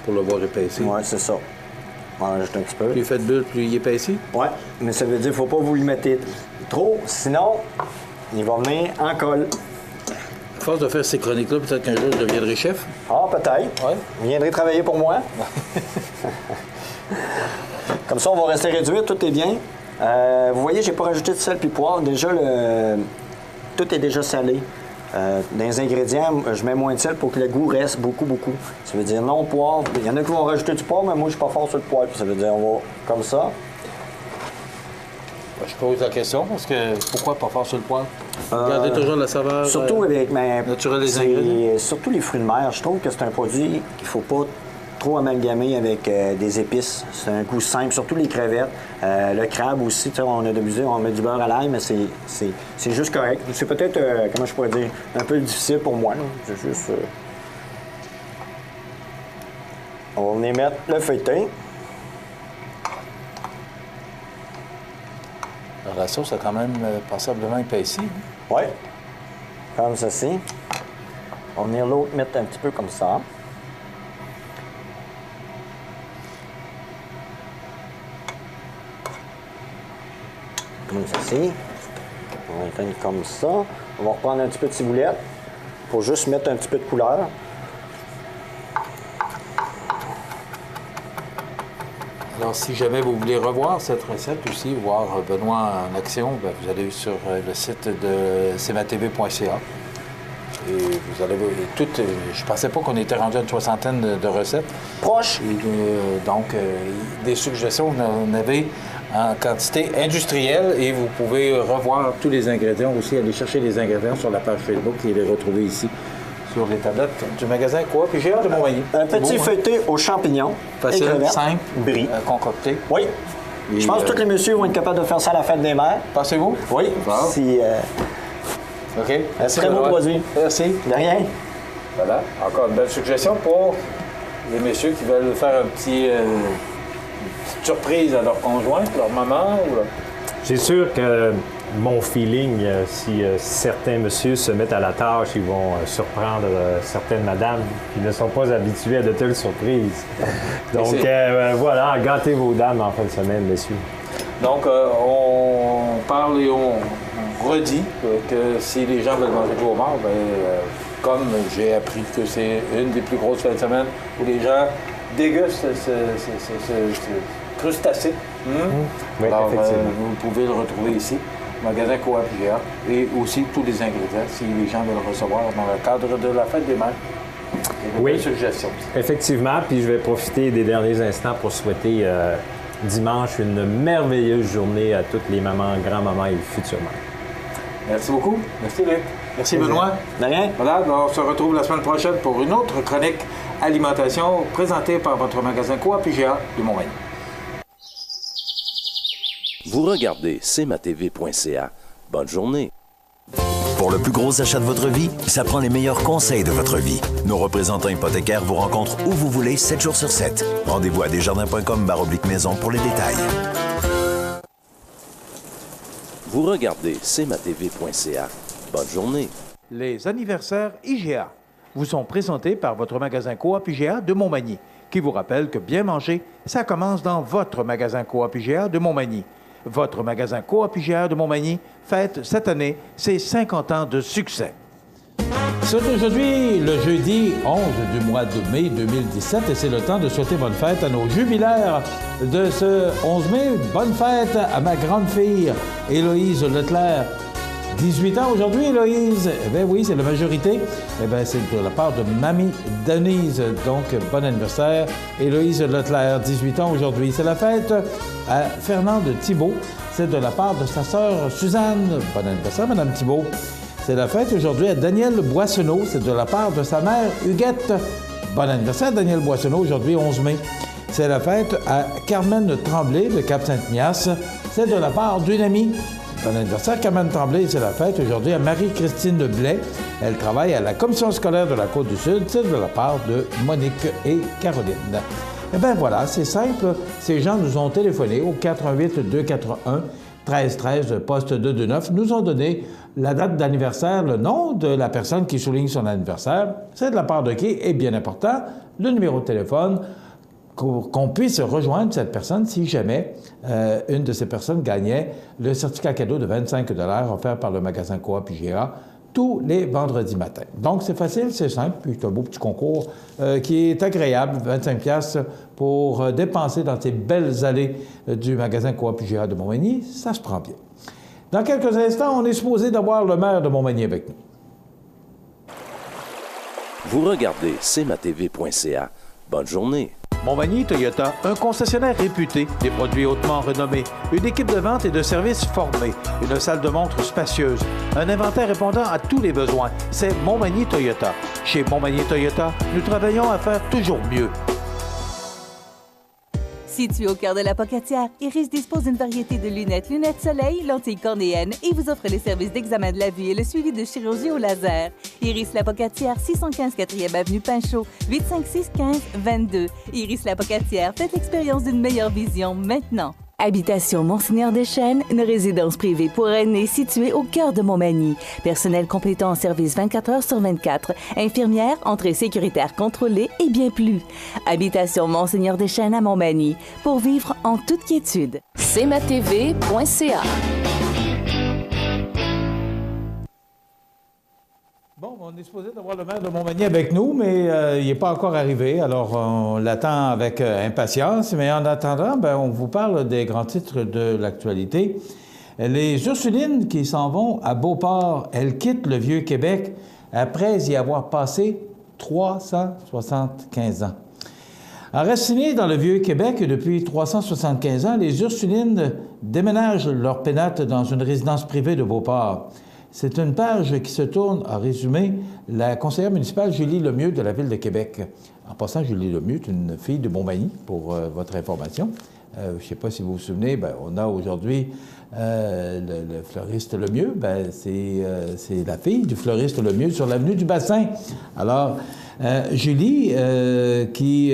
Pour le voir épaissi. Oui, c'est ça. On va rajouter un petit peu. Plus il fait de bulles, plus il épaissit? Oui, mais ça veut dire qu'il ne faut pas vous le mettre trop, sinon, il va venir en colle. À force de faire ces chroniques-là, peut-être qu'un jour, je deviendrai chef? Ah, peut-être. Oui. Vous viendrez travailler pour moi. Comme ça, on va rester réduire, tout est bien. Vous voyez, j'ai pas rajouté de sel puis poivre. Déjà, tout est déjà salé. Dans les ingrédients, je mets moins de sel pour que le goût reste beaucoup. Ça veut dire non poivre. Il y en a qui vont rajouter du poivre, mais moi, je suis pas fort sur le poivre. Ça veut dire, on va comme ça. Je pose la question parce que pourquoi pas fort sur le poivre? Gardez toujours la saveur surtout avec naturelle des ingrédients. Surtout les fruits de mer. Je trouve que c'est un produit qu'il faut pas trop amalgamer avec des épices. C'est un goût simple, surtout les crevettes. Le crabe aussi, on a abusé, on met du beurre à l'ail, mais c'est juste correct. C'est peut-être, comment je pourrais dire, un peu difficile pour moi. C'est juste... On va venir mettre le feuilleté. La sauce a quand même passablement épaissi. Oui, comme ceci. On va venir l'autre mettre un petit peu comme ça. Comme ceci. On va éteindre comme ça. On va reprendre un petit peu de ciboulette pour juste mettre un petit peu de couleur. Alors, si jamais vous voulez revoir cette recette aussi, voir Benoît en action, bien, vous allez sur le site de cmatv.ca. Et vous allez voir toutes. Je pensais pas qu'on était rendu à une soixantaine de recettes. Proche. Et, donc, des suggestions, vous en avez en quantité industrielle et vous pouvez revoir tous les ingrédients aussi, aller chercher les ingrédients sur la page Facebook et les retrouver ici sur les tablettes du magasin Coop IGA de Montmagny. Un petit feuilleté aux champignons. Facile, simple, brie. Concocté. Oui. Et je pense que tous les messieurs vont être capables de faire ça à la fête des mères. Pensez-vous? Oui. Bon. Si, OK. Merci, très beau produit. Merci. De rien. Voilà. Encore une belle suggestion pour les messieurs qui veulent faire une petite surprise à leur conjointe, leur maman. C'est sûr que mon feeling, si certains messieurs se mettent à la tâche, ils vont surprendre certaines madames qui ne sont pas habituées à de telles surprises. Donc voilà, gâtez vos dames en fin de semaine, messieurs. Donc, on parle et on redit que si les gens veulent manger du homard, bien, comme j'ai appris que c'est une des plus grosses fêtes de semaine où les gens dégustent ce crustacé. Oui, alors, effectivement. vous pouvez le retrouver ici, magasin Coop IGA, et aussi tous les ingrédients si les gens veulent le recevoir dans le cadre de la fête des mères. Oui, suggestions. Effectivement, puis je vais profiter des derniers instants pour souhaiter dimanche une merveilleuse journée à toutes les mamans, grands-mamans et futures mères. Merci beaucoup. Merci Luc. Merci Benoît. De rien. Voilà, on se retrouve la semaine prochaine pour une autre chronique alimentation présentée par votre magasin Coop IGA de Montmagny. Vous regardez cmatv.ca. Bonne journée. Pour le plus gros achat de votre vie, ça prend les meilleurs conseils de votre vie. Nos représentants hypothécaires vous rencontrent où vous voulez, 7 jours sur 7. Rendez-vous à desjardins.com/maison pour les détails. Vous regardez cmatv.ca. Bonne journée. Les anniversaires IGA vous sont présentés par votre magasin Coop IGA de Montmagny, qui vous rappelle que bien manger, ça commence dans votre magasin Coop IGA de Montmagny. Votre magasin Coop IGA de Montmagny fête cette année ses 50 ans de succès. C'est aujourd'hui le jeudi 11 du mois de mai 2017 et c'est le temps de souhaiter bonne fête à nos jubilaires de ce 11 mai. Bonne fête à ma grande fille Héloïse Leclerc. 18 ans aujourd'hui, Héloïse. Eh bien oui, c'est la majorité. Eh bien, c'est de la part de Mamie Denise. Donc, bon anniversaire. Héloïse Leclerc, 18 ans aujourd'hui. C'est la fête à Fernande Thibault. C'est de la part de sa sœur Suzanne. Bon anniversaire, Madame Thibault. C'est la fête aujourd'hui à Daniel Boissonneau. C'est de la part de sa mère Huguette. Bon anniversaire, Daniel Boissonneau, aujourd'hui, 11 mai. C'est la fête à Carmen Tremblay de Cap-Saint-Ignace. C'est de la part d'une amie. Bon anniversaire, Carmen Tremblay. C'est la fête aujourd'hui à Marie-Christine Blais. Elle travaille à la commission scolaire de la Côte-du-Sud. C'est de la part de Monique et Caroline. Eh bien voilà, c'est simple. Ces gens nous ont téléphoné au 418-241-1313, poste 229, nous ont donné la date d'anniversaire, le nom de la personne qui souligne son anniversaire. C'est de la part de qui? Et bien important, le numéro de téléphone, qu'on puisse rejoindre cette personne si jamais une de ces personnes gagnait le certificat cadeau de 25 $ offert par le magasin Coop IGA tous les vendredis matins. Donc, c'est facile, c'est simple, puis c'est un beau petit concours qui est agréable, 25$ pour dépenser dans ces belles allées du magasin Coop IGA de Montmagny. Ça se prend bien. Dans quelques instants, on est supposé d'avoir le maire de Montmagny avec nous. Vous regardez cmatv.ca. Bonne journée. Montmagny Toyota, un concessionnaire réputé, des produits hautement renommés, une équipe de vente et de services formée, une salle de montre spacieuse, un inventaire répondant à tous les besoins. C'est Montmagny Toyota. Chez Montmagny Toyota, nous travaillons à faire toujours mieux. Situé au cœur de la Pocatière, Iris dispose d'une variété de lunettes soleil, lentilles cornéennes et vous offre les services d'examen de la vue et le suivi de chirurgie au laser. Iris La Pocatière, 615 4e Avenue Pinchot, 856-15-22. Iris La Pocatière, faites l'expérience d'une meilleure vision maintenant. Habitation Monseigneur Deschênes, une résidence privée pour aînés située au cœur de Montmagny. Personnel complétant en service 24 heures sur 24. Infirmière, entrée sécuritaire contrôlée et bien plus. Habitation Monseigneur Deschênes à Montmagny. Pour vivre en toute quiétude. cmatv.ca. Bon, on est supposé d'avoir le maire de Montmagny avec nous, mais il n'est pas encore arrivé, alors on l'attend avec impatience. Mais en attendant, on vous parle des grands titres de l'actualité. Les Ursulines qui s'en vont à Beauport, elles quittent le Vieux-Québec après y avoir passé 375 ans. Enracinées dans le Vieux-Québec depuis 375 ans, les Ursulines déménagent leur pénate dans une résidence privée de Beauport. C'est une page qui se tourne à résumer la conseillère municipale Julie Lemieux de la Ville de Québec. En passant, Julie Lemieux est une fille de Montmagny, pour votre information. Je ne sais pas si vous vous souvenez, on a aujourd'hui le fleuriste Lemieux. C'est la fille du fleuriste Lemieux sur l'avenue du Bassin. Alors, Julie, qui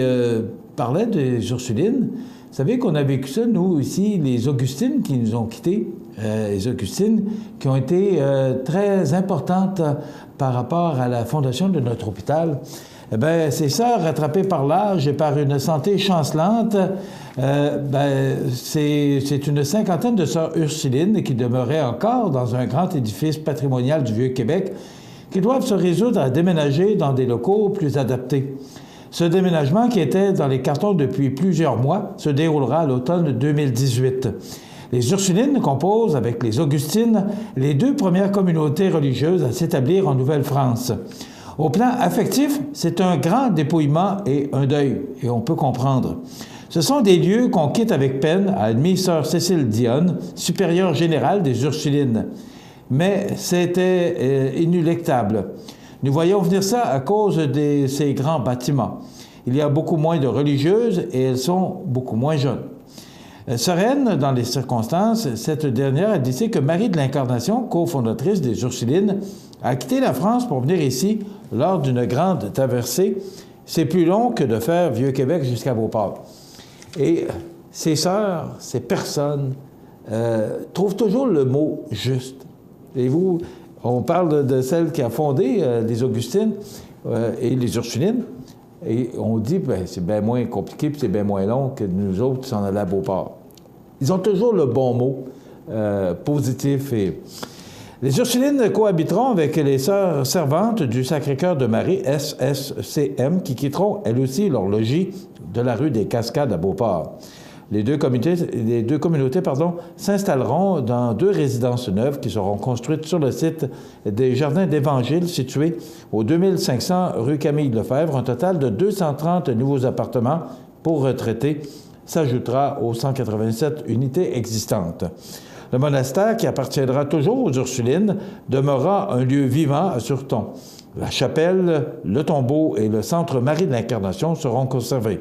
parlait des Ursulines, vous savez qu'on a vécu ça, nous, ici, les Augustines qui nous ont quittés, les Augustines qui ont été très importantes par rapport à la fondation de notre hôpital. Ces sœurs, rattrapées par l'âge et par une santé chancelante, c'est une cinquantaine de sœurs Ursulines qui demeuraient encore dans un grand édifice patrimonial du Vieux-Québec qui doivent se résoudre à déménager dans des locaux plus adaptés. Ce déménagement, qui était dans les cartons depuis plusieurs mois, se déroulera à l'automne 2018. Les Ursulines composent, avec les Augustines, les deux premières communautés religieuses à s'établir en Nouvelle-France. Au plan affectif, c'est un grand dépouillement et un deuil, et on peut comprendre. Ce sont des lieux qu'on quitte avec peine, a admis sœur Cécile Dionne, supérieure générale des Ursulines. Mais c'était inéluctable. Nous voyons venir ça à cause de ces grands bâtiments. Il y a beaucoup moins de religieuses et elles sont beaucoup moins jeunes. Sereine dans les circonstances, cette dernière a décidé que Marie de l'Incarnation, cofondatrice des Ursulines, a quitté la France pour venir ici lors d'une grande traversée. C'est plus long que de faire Vieux-Québec jusqu'à Beauport. Et ces sœurs, ces personnes, trouvent toujours le mot juste. Et vous, on parle de celle qui a fondé les Augustines et les Ursulines, et on dit c'est bien moins compliqué puis c'est bien moins long que nous autres qui s'en allaient à Beauport. Ils ont toujours le bon mot, positif. Et les Ursulines cohabiteront avec les sœurs servantes du Sacré-Cœur de Marie, SSCM, qui quitteront elles aussi leur logis de la rue des Cascades à Beauport. Les deux communautés s'installeront dans deux résidences neuves qui seront construites sur le site des Jardins d'Évangile situés au 2500 rue Camille Lefebvre. Un total de 230 nouveaux appartements pour retraités s'ajoutera aux 187 unités existantes. Le monastère, qui appartiendra toujours aux Ursulines, demeurera un lieu vivant à Surton. La chapelle, le tombeau et le centre Marie de l'Incarnation seront conservés.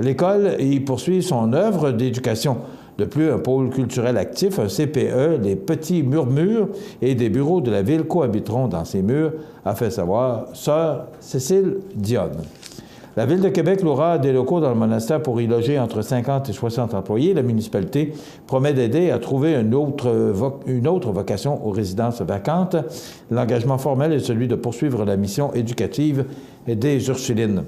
L'école y poursuit son œuvre d'éducation. De plus, un pôle culturel actif, un CPE, les petits murmures et des bureaux de la ville cohabiteront dans ces murs, a fait savoir sœur Cécile Dionne. La Ville de Québec louera des locaux dans le monastère pour y loger entre 50 et 60 employés. La municipalité promet d'aider à trouver une autre vocation aux résidences vacantes. L'engagement formel est celui de poursuivre la mission éducative des Ursulines.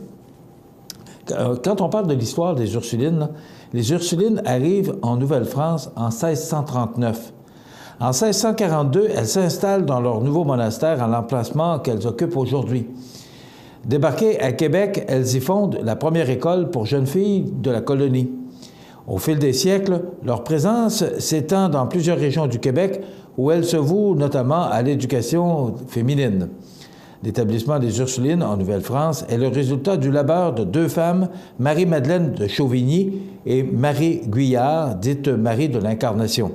Quand on parle de l'histoire des Ursulines, les Ursulines arrivent en Nouvelle-France en 1639. En 1642, elles s'installent dans leur nouveau monastère à l'emplacement qu'elles occupent aujourd'hui. Débarquées à Québec, elles y fondent la première école pour jeunes filles de la colonie. Au fil des siècles, leur présence s'étend dans plusieurs régions du Québec où elles se vouent notamment à l'éducation féminine. L'établissement des Ursulines en Nouvelle-France est le résultat du labeur de deux femmes, Marie-Madeleine de Chauvigny et Marie Guyard, dite Marie de l'Incarnation.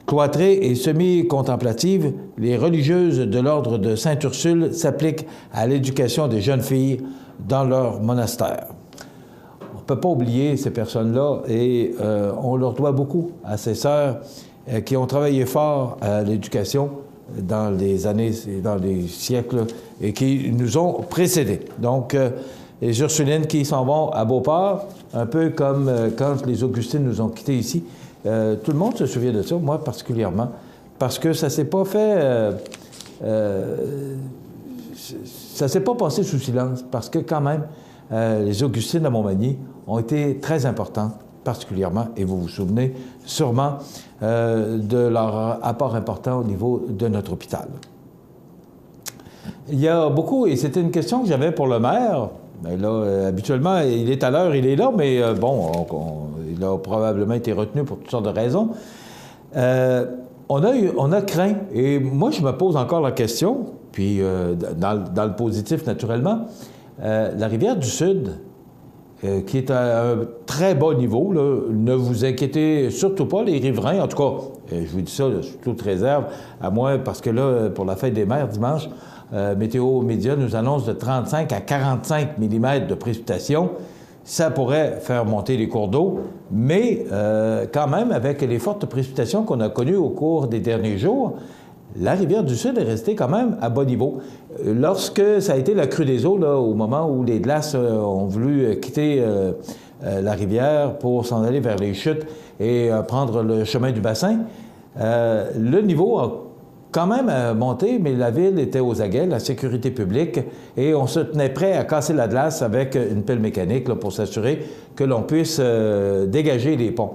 Cloîtrées et semi-contemplatives, les religieuses de l'ordre de Sainte-Ursule s'appliquent à l'éducation des jeunes filles dans leur monastère. On ne peut pas oublier ces personnes-là et on leur doit beaucoup à ces sœurs qui ont travaillé fort à l'éducation dans les années, dans les siècles et qui nous ont précédés. Donc, les Ursulines qui s'en vont à Beauport, un peu comme quand les Augustines nous ont quittés ici. Tout le monde se souvient de ça, moi particulièrement, parce que ça s'est pas fait... ça s'est pas passé sous silence, parce que quand même, les Augustines à Montmagny ont été très importantes, particulièrement, et vous vous souvenez sûrement de leur apport important au niveau de notre hôpital. Il y a beaucoup, et c'était une question que j'avais pour le maire. Bien là, habituellement, il est à l'heure, il est là, mais bon, il a probablement été retenu pour toutes sortes de raisons. On a craint, et moi je me pose encore la question, puis dans le positif naturellement, la rivière du Sud, qui est à un très bas niveau, là, ne vous inquiétez surtout pas, les riverains, en tout cas, je vous dis ça là, sous toute réserve, à moins parce que là, pour la fête des mères dimanche, Météo Média nous annonce de 35 à 45 mm de précipitations. Ça pourrait faire monter les cours d'eau, mais quand même, avec les fortes précipitations qu'on a connues au cours des derniers jours, la rivière du Sud est restée quand même à bas niveau. Lorsque ça a été la crue des eaux, là, au moment où les glaces ont voulu quitter la rivière pour s'en aller vers les chutes et prendre le chemin du bassin, le niveau a quand même monté, mais la ville était aux aguets, la sécurité publique, et on se tenait prêt à casser la glace avec une pelle mécanique là, pour s'assurer que l'on puisse dégager les ponts.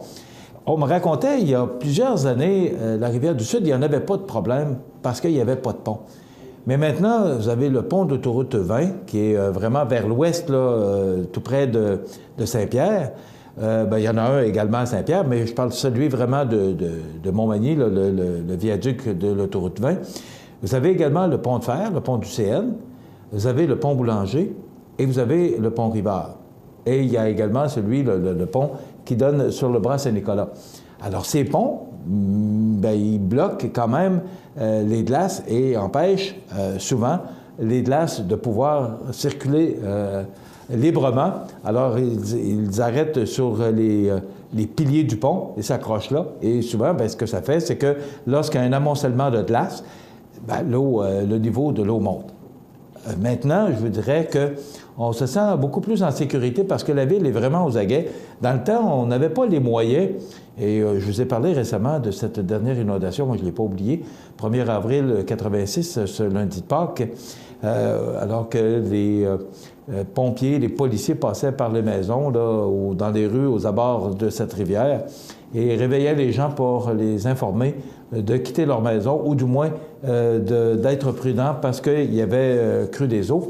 On me racontait, il y a plusieurs années, la rivière du Sud, il n'y en avait pas de problème parce qu'il n'y avait pas de pont. Mais maintenant, vous avez le pont d'autoroute 20, qui est vraiment vers l'ouest, tout près de Saint-Pierre. Bien, il y en a un également à Saint-Pierre, mais je parle de celui vraiment de Montmagny, là, le viaduc de l'autoroute 20. Vous avez également le pont de fer, le pont du CN. Vous avez le pont Boulanger et vous avez le pont Rivard. Et il y a également celui, le pont qui donne sur le bras Saint-Nicolas. Alors, ces ponts, bien, ils bloquent quand même les glaces et empêchent souvent les glaces de pouvoir circuler librement. Alors, ils arrêtent sur les piliers du pont et s'accrochent là. Et souvent, bien, ce que ça fait, c'est que lorsqu'il y a un amoncellement de glace, bien, le niveau de l'eau monte. Maintenant, je vous dirais qu'on se sent beaucoup plus en sécurité parce que la ville est vraiment aux aguets. Dans le temps, on n'avait pas les moyens, et je vous ai parlé récemment de cette dernière inondation, moi je ne l'ai pas oublié, 1er avril 86, ce lundi de Pâques, alors que les pompiers, les policiers passaient par les maisons, là, ou dans les rues, aux abords de cette rivière, et réveillaient les gens pour les informer de quitter leur maison, ou du moins d'être prudents parce qu'il y avait crue des eaux.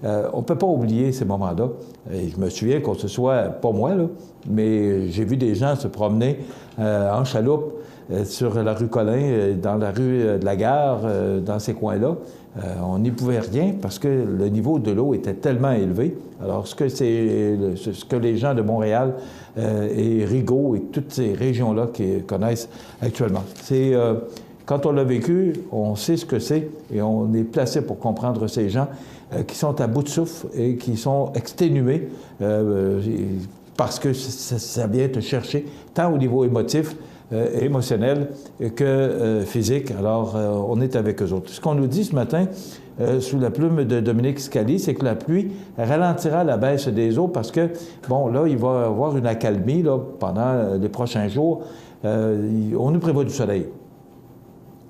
On ne peut pas oublier ces moments-là. Et je me souviens qu'on se soit, pas moi, là, mais j'ai vu des gens se promener en chaloupe sur la rue Collin, dans la rue de la Gare, dans ces coins-là. On n'y pouvait rien parce que le niveau de l'eau était tellement élevé. Alors, ce que les gens de Montréal et Rigaud et toutes ces régions-là qui connaissent actuellement. C'est quand on l'a vécu, on sait ce que c'est et on est placé pour comprendre ces gens qui sont à bout de souffle et qui sont exténués parce que ça vient te chercher tant au niveau émotif, émotionnel que physique. Alors, on est avec eux autres. Ce qu'on nous dit ce matin, sous la plume de Dominique Scali, c'est que la pluie ralentira la baisse des eaux parce que, bon, là, il va y avoir une accalmie là, pendant les prochains jours. On nous prévoit du soleil.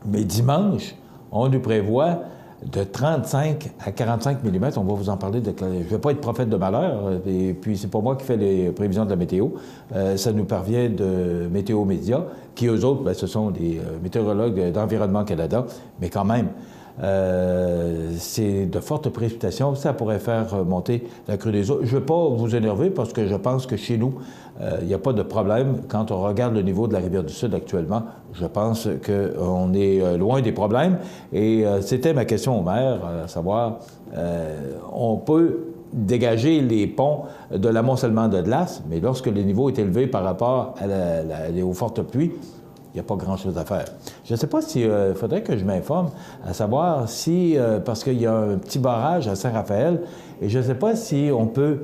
Mais dimanche, on nous prévoit de 35 à 45 mm. On va vous en parler. Je ne vais pas être prophète de malheur, et puis c'est pas moi qui fais les prévisions de la météo. Ça nous parvient de Météo Média, qui eux autres, bien, ce sont des météorologues d'Environnement Canada, mais quand même, c'est de fortes précipitations. Ça pourrait faire monter la crue des eaux. Je ne veux pas vous énerver parce que je pense que chez nous, il n'y a pas de problème. Quand on regarde le niveau de la Rivière-du-Sud actuellement, je pense qu'on est loin des problèmes. Et c'était ma question au maire, à savoir, on peut dégager les ponts de l'amoncellement de glace, mais lorsque le niveau est élevé par rapport aux fortes pluies, il n'y a pas grand-chose à faire. Je ne sais pas s'il faudrait que je m'informe, à savoir si, parce qu'il y a un petit barrage à Saint-Raphaël, et je ne sais pas si on peut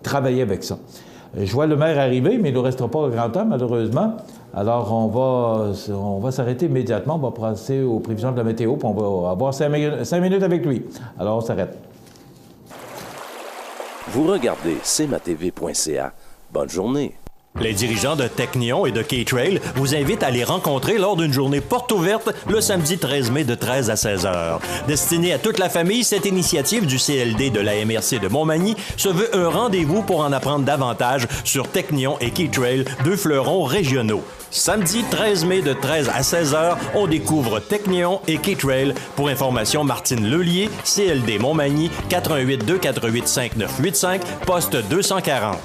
travailler avec ça. Je vois le maire arriver, mais il ne nous restera pas grand temps, malheureusement. Alors, on va s'arrêter immédiatement, on va passer aux prévisions de la météo, puis on va avoir 5 minutes avec lui. Alors, on s'arrête. Vous regardez cmatv.ca. Bonne journée. Les dirigeants de Technion et de K-Trail vous invitent à les rencontrer lors d'une journée porte ouverte le samedi 13 mai de 13 à 16 heures. Destinée à toute la famille, cette initiative du CLD de la MRC de Montmagny se veut un rendez-vous pour en apprendre davantage sur Technion et K-Trail, deux fleurons régionaux. Samedi 13 mai de 13 à 16 heures, on découvre Technion et K-Trail. Pour information, Martine Lelier, CLD Montmagny, 88 248 5985, poste 240.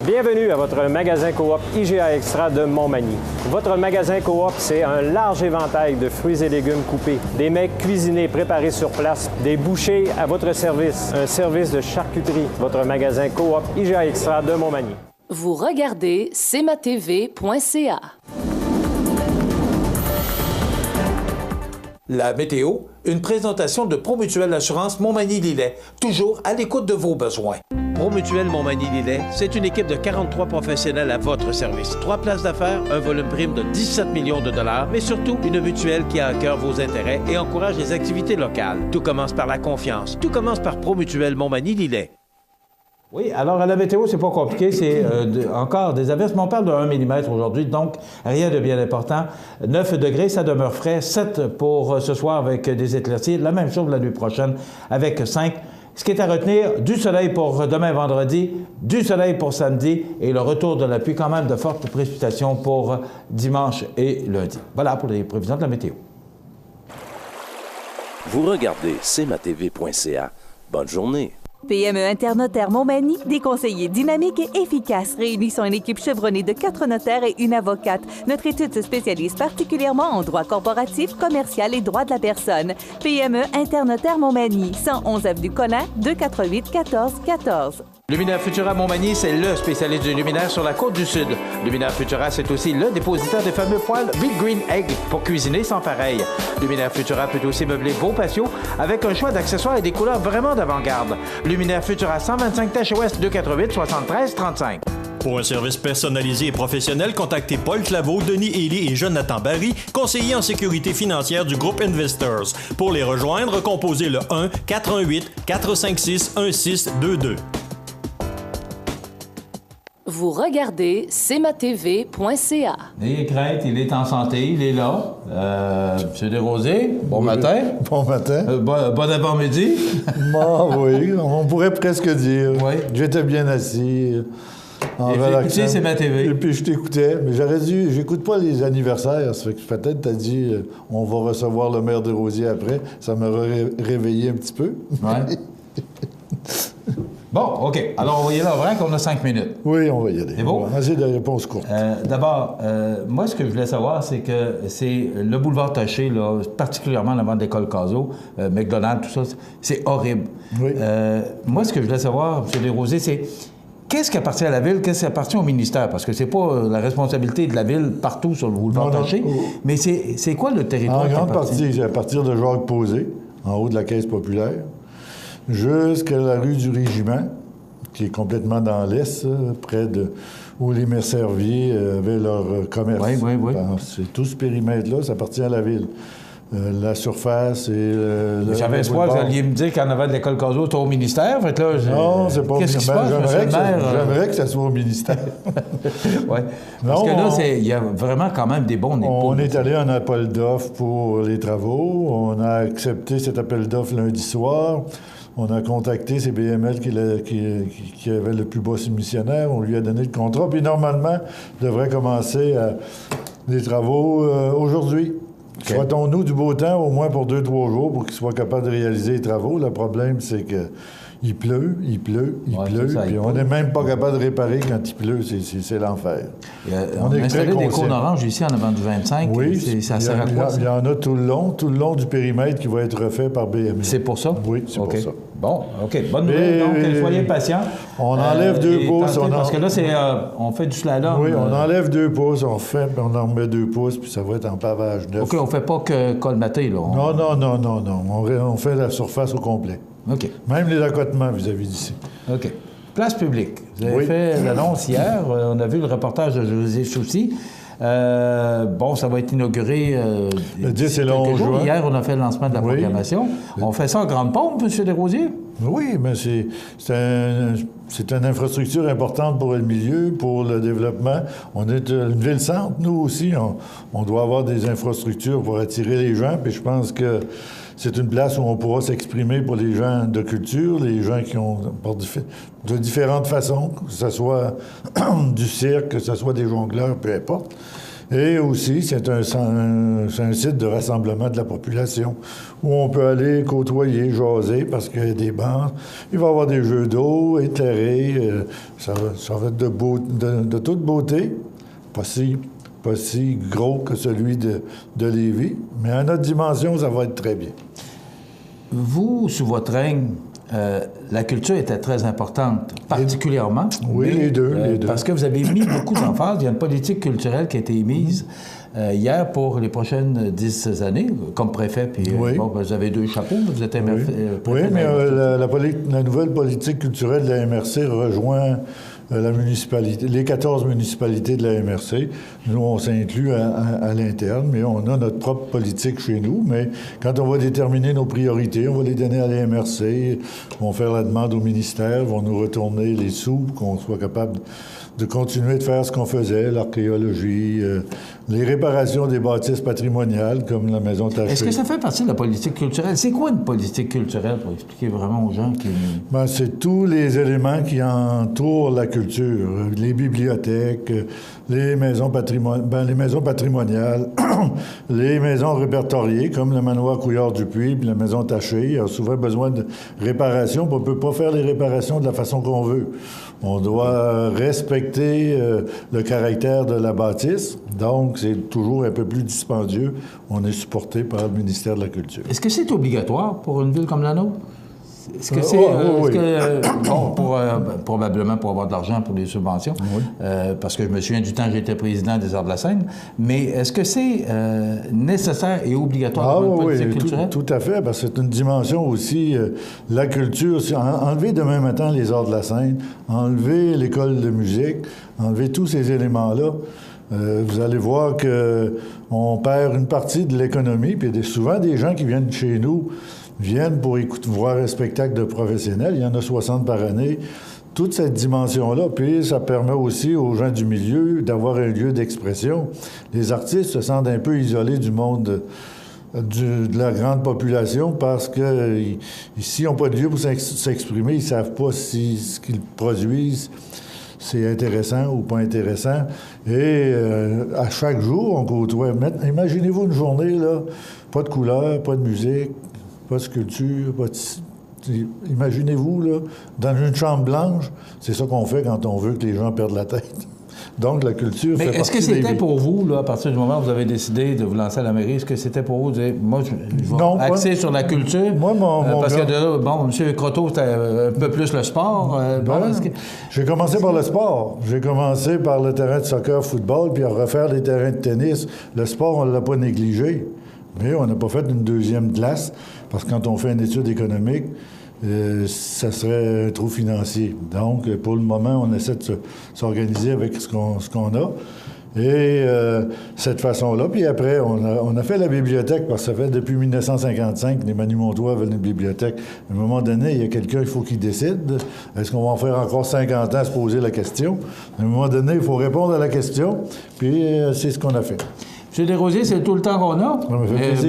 Bienvenue à votre magasin coop IGA Extra de Montmagny. Votre magasin coop, c'est un large éventail de fruits et légumes coupés, des mets cuisinés préparés sur place, des bouchées à votre service, un service de charcuterie. Votre magasin coop IGA Extra de Montmagny. Vous regardez cmatv.ca. La météo, une présentation de Promutuelle Assurance Montmagny-Lillet, toujours à l'écoute de vos besoins. Promutuelle Montmagny-Lillet, c'est une équipe de 43 professionnels à votre service. 3 places d'affaires, un volume prime de 17 millions de dollars, mais surtout une mutuelle qui a à cœur vos intérêts et encourage les activités locales. Tout commence par la confiance. Tout commence par Promutuelle Montmagny-Lillet. Oui, alors à la météo, c'est pas compliqué, c'est encore des averses, mais on parle de 1 mm aujourd'hui, donc rien de bien important. 9 degrés, ça demeure frais. 7 pour ce soir avec des éclaircies. La même chose la nuit prochaine avec 5. Ce qui est à retenir, du soleil pour demain vendredi, du soleil pour samedi et le retour de la pluie, quand même de fortes précipitations pour dimanche et lundi. Voilà pour les prévisions de la météo. Vous regardez cmatv.ca. Bonne journée. PME Internotaire Montmagny, des conseillers dynamiques et efficaces réunissant une équipe chevronnée de 4 notaires et une avocate. Notre étude se spécialise particulièrement en droit corporatif, commercial et droit de la personne. PME Internotaire Montmagny, 111 avenue Collin, 248 14 14. Luminaire Futura Montmagny, c'est le spécialiste du luminaire sur la côte du Sud. Luminaire Futura, c'est aussi le dépositaire des fameux poêles Big Green Egg pour cuisiner sans pareil. Luminaire Futura peut aussi meubler vos patios avec un choix d'accessoires et des couleurs vraiment d'avant-garde. Luminaire Futura, 125 Taché Ouest, 248 73 35. Pour un service personnalisé et professionnel, contactez Paul Claveau, Denis Ely et Jonathan Barry, conseillers en sécurité financière du groupe Investors. Pour les rejoindre, composez le 1-418-456-1622. Vous regardez cmatv.ca. N'ayez crainte, il est en santé, il est là. Monsieur Desrosiers, bon matin. Bon matin. Bon avant-midi. Oui, on pourrait presque dire. Oui. J'étais bien assis. En relaxant. C'est ma TV. Et puis je t'écoutais, mais j'écoute pas les anniversaires. Ça fait que peut-être t'as dit, on va recevoir le maire Desrosiers après. Ça m'aurait réveillé un petit peu. Ouais. Bon, OK. Alors, on va y aller avant qu'on a 5 minutes. Oui, on va y aller. C'est beau? On va essayer de réponse courte. D'abord, moi, ce que je voulais savoir, c'est que c'est le boulevard Taché, là, particulièrement avant l'école Caso, McDonald's, tout ça, c'est horrible. Oui. Moi, ce que je voulais savoir, M. Desrosiers, c'est qu'est-ce qui appartient à la Ville, qu'est-ce qui appartient au ministère? Parce que c'est pas la responsabilité de la Ville partout sur le boulevard Taché, mais c'est quoi le territoire qui appartient? En grande partie, c'est à partir de Jacques Posé, en haut de la Caisse populaire, jusqu'à la rue du Régiment, qui est complètement dans l'est, près de où les Mercerviers avaient leur commerce. Oui. C'est tout ce périmètre-là, ça appartient à la Ville. la surface et J'avais espoir que vous alliez me dire qu'en avant de l'école Caso, c'était au ministère. Fait que là, non, c'est pas au ministère. J'aimerais que ça soit au ministère. Oui. Parce que là, il y a vraiment quand même des bons épaules. On est allé en appel d'offres pour les travaux. On a accepté cet appel d'offres lundi soir. On a contacté CBML qui avait le plus bas soumissionnaire. On lui a donné le contrat. Puis normalement, il devrait commencer les travaux aujourd'hui. Okay. Souhaitons-nous du beau temps, au moins pour 2-3 jours, pour qu'il soit capable de réaliser les travaux. Le problème, c'est qu'il pleut, il pleut, puis on n'est même pas capable de réparer quand il pleut. C'est l'enfer. On a installé des cônes oranges ici en avant du 25. Oui, ça sert à quoi, ça? Il y en a tout le long du périmètre qui va être refait par BML. C'est pour ça? Oui, c'est pour ça. Bon, OK. Bonne nouvelle. Donc, soyez patients. On enlève 2 pouces. Parce que là, on fait du slalom. Oui, on enlève 2 pouces, on en remet 2 pouces, puis ça va être en pavage neuf. OK, on ne fait pas que colmater, là. Non. On fait la surface au complet. OK. Même les accotements vis-à-vis d'ici. OK. Place publique. Vous avez fait l'annonce hier. On a vu le reportage de José Soucy. Ça va être inauguré le 10 et le 11 juin. Hier, on a fait le lancement de la programmation. On fait ça en grande pompe, M. Desrosiers? Oui, mais c'est une infrastructure importante pour le milieu, pour le développement. On est une ville-centre, nous aussi. On doit avoir des infrastructures pour attirer les gens, puis je pense que c'est une place où on pourra s'exprimer pour les gens de culture, les gens qui ont de différentes façons, que ce soit du cirque, que ce soit des jongleurs, peu importe. Et aussi, c'est un site de rassemblement de la population où on peut aller côtoyer, jaser, parce qu'il y a des bancs. Il va y avoir des jeux d'eau éclairés. Ça va être de toute beauté. Pas si gros que celui de Lévis, mais à notre dimension, ça va être très bien. Vous, sous votre règne, la culture était très importante, particulièrement. Oui, les deux. Parce que vous avez mis beaucoup d'emphase. Il y a une politique culturelle qui a été émise hier pour les prochaines 10 années, comme préfet. Puis, vous avez 2 chapeaux, vous êtes MRC. Oui, mais la nouvelle politique culturelle de la MRC rejoint la municipalité, les 14 municipalités de la MRC. Nous, on s'inclut à l'interne, mais on a notre propre politique chez nous. Mais quand on va déterminer nos priorités, on va les donner à la MRC, on va faire la demande au ministère, vont nous retourner les sous, qu'on soit capable de continuer de faire ce qu'on faisait, l'archéologie, les réparations des bâtisses patrimoniales, comme la Maison Taché. Est-ce que ça fait partie de la politique culturelle? C'est quoi une politique culturelle, pour expliquer vraiment aux gens qui... C'est tous les éléments qui entourent la culture. Les bibliothèques, les maisons patrimoniales, les maisons répertoriées, comme le manoir Couillard-Dupuis puis la Maison Taché. Il y a souvent besoin de réparations. On ne peut pas faire les réparations de la façon qu'on veut. On doit respecter le caractère de la bâtisse. Donc, c'est toujours un peu plus dispendieux. On est supporté par le ministère de la Culture. Est-ce que c'est obligatoire pour une ville comme la nôtre? Est-ce que c'est... probablement pour avoir de l'argent pour les subventions, parce que je me souviens du temps où j'étais président des Arts de la Seine, mais est-ce que c'est nécessaire et obligatoire pour une politique culturelle? Tout à fait, parce que c'est une dimension aussi, la culture. Enlever demain matin les Arts de la Seine, enlever l'école de musique, enlever tous ces éléments-là, vous allez voir qu'on perd une partie de l'économie, puis il y a souvent des gens qui viennent chez nous viennent pour voir un spectacle de professionnels. Il y en a 60 par année. Toute cette dimension-là, puis ça permet aussi aux gens du milieu d'avoir un lieu d'expression. Les artistes se sentent un peu isolés du monde de la grande population parce que ici, ils n'ont pas de lieu pour s'exprimer. Ils ne savent pas si ce qu'ils produisent, c'est intéressant ou pas intéressant. Et à chaque jour, on côtoie. Imaginez-vous une journée, là, pas de couleur, pas de musique, pas de sculpture, pas de... Imaginez-vous, là, dans une chambre blanche, c'est ça qu'on fait quand on veut que les gens perdent la tête. Donc, la culture fait partie des... Mais est-ce que c'était pour vous, là, à partir du moment où vous avez décidé de vous lancer à la mairie, est-ce que c'était pour vous de dire, moi, je vais axer sur la culture? Moi, parce que, M. Croteau, c'était un peu plus le sport. J'ai commencé par le sport. J'ai commencé par le terrain de soccer, football, puis à refaire les terrains de tennis. Le sport, on ne l'a pas négligé. Mais on n'a pas fait une deuxième classe, parce que quand on fait une étude économique, ça serait un trou financier. Donc, pour le moment, on essaie de s'organiser avec ce qu'on a. Et cette façon-là, puis après, on a fait la bibliothèque, parce que ça fait depuis 1955 que les Manimontois veulent une bibliothèque. À un moment donné, il y a quelqu'un, il faut qu'il décide. Est-ce qu'on va en faire encore 50 ans à se poser la question? À un moment donné, il faut répondre à la question, puis c'est ce qu'on a fait. M. Desrosiers, c'est tout le temps qu'on a.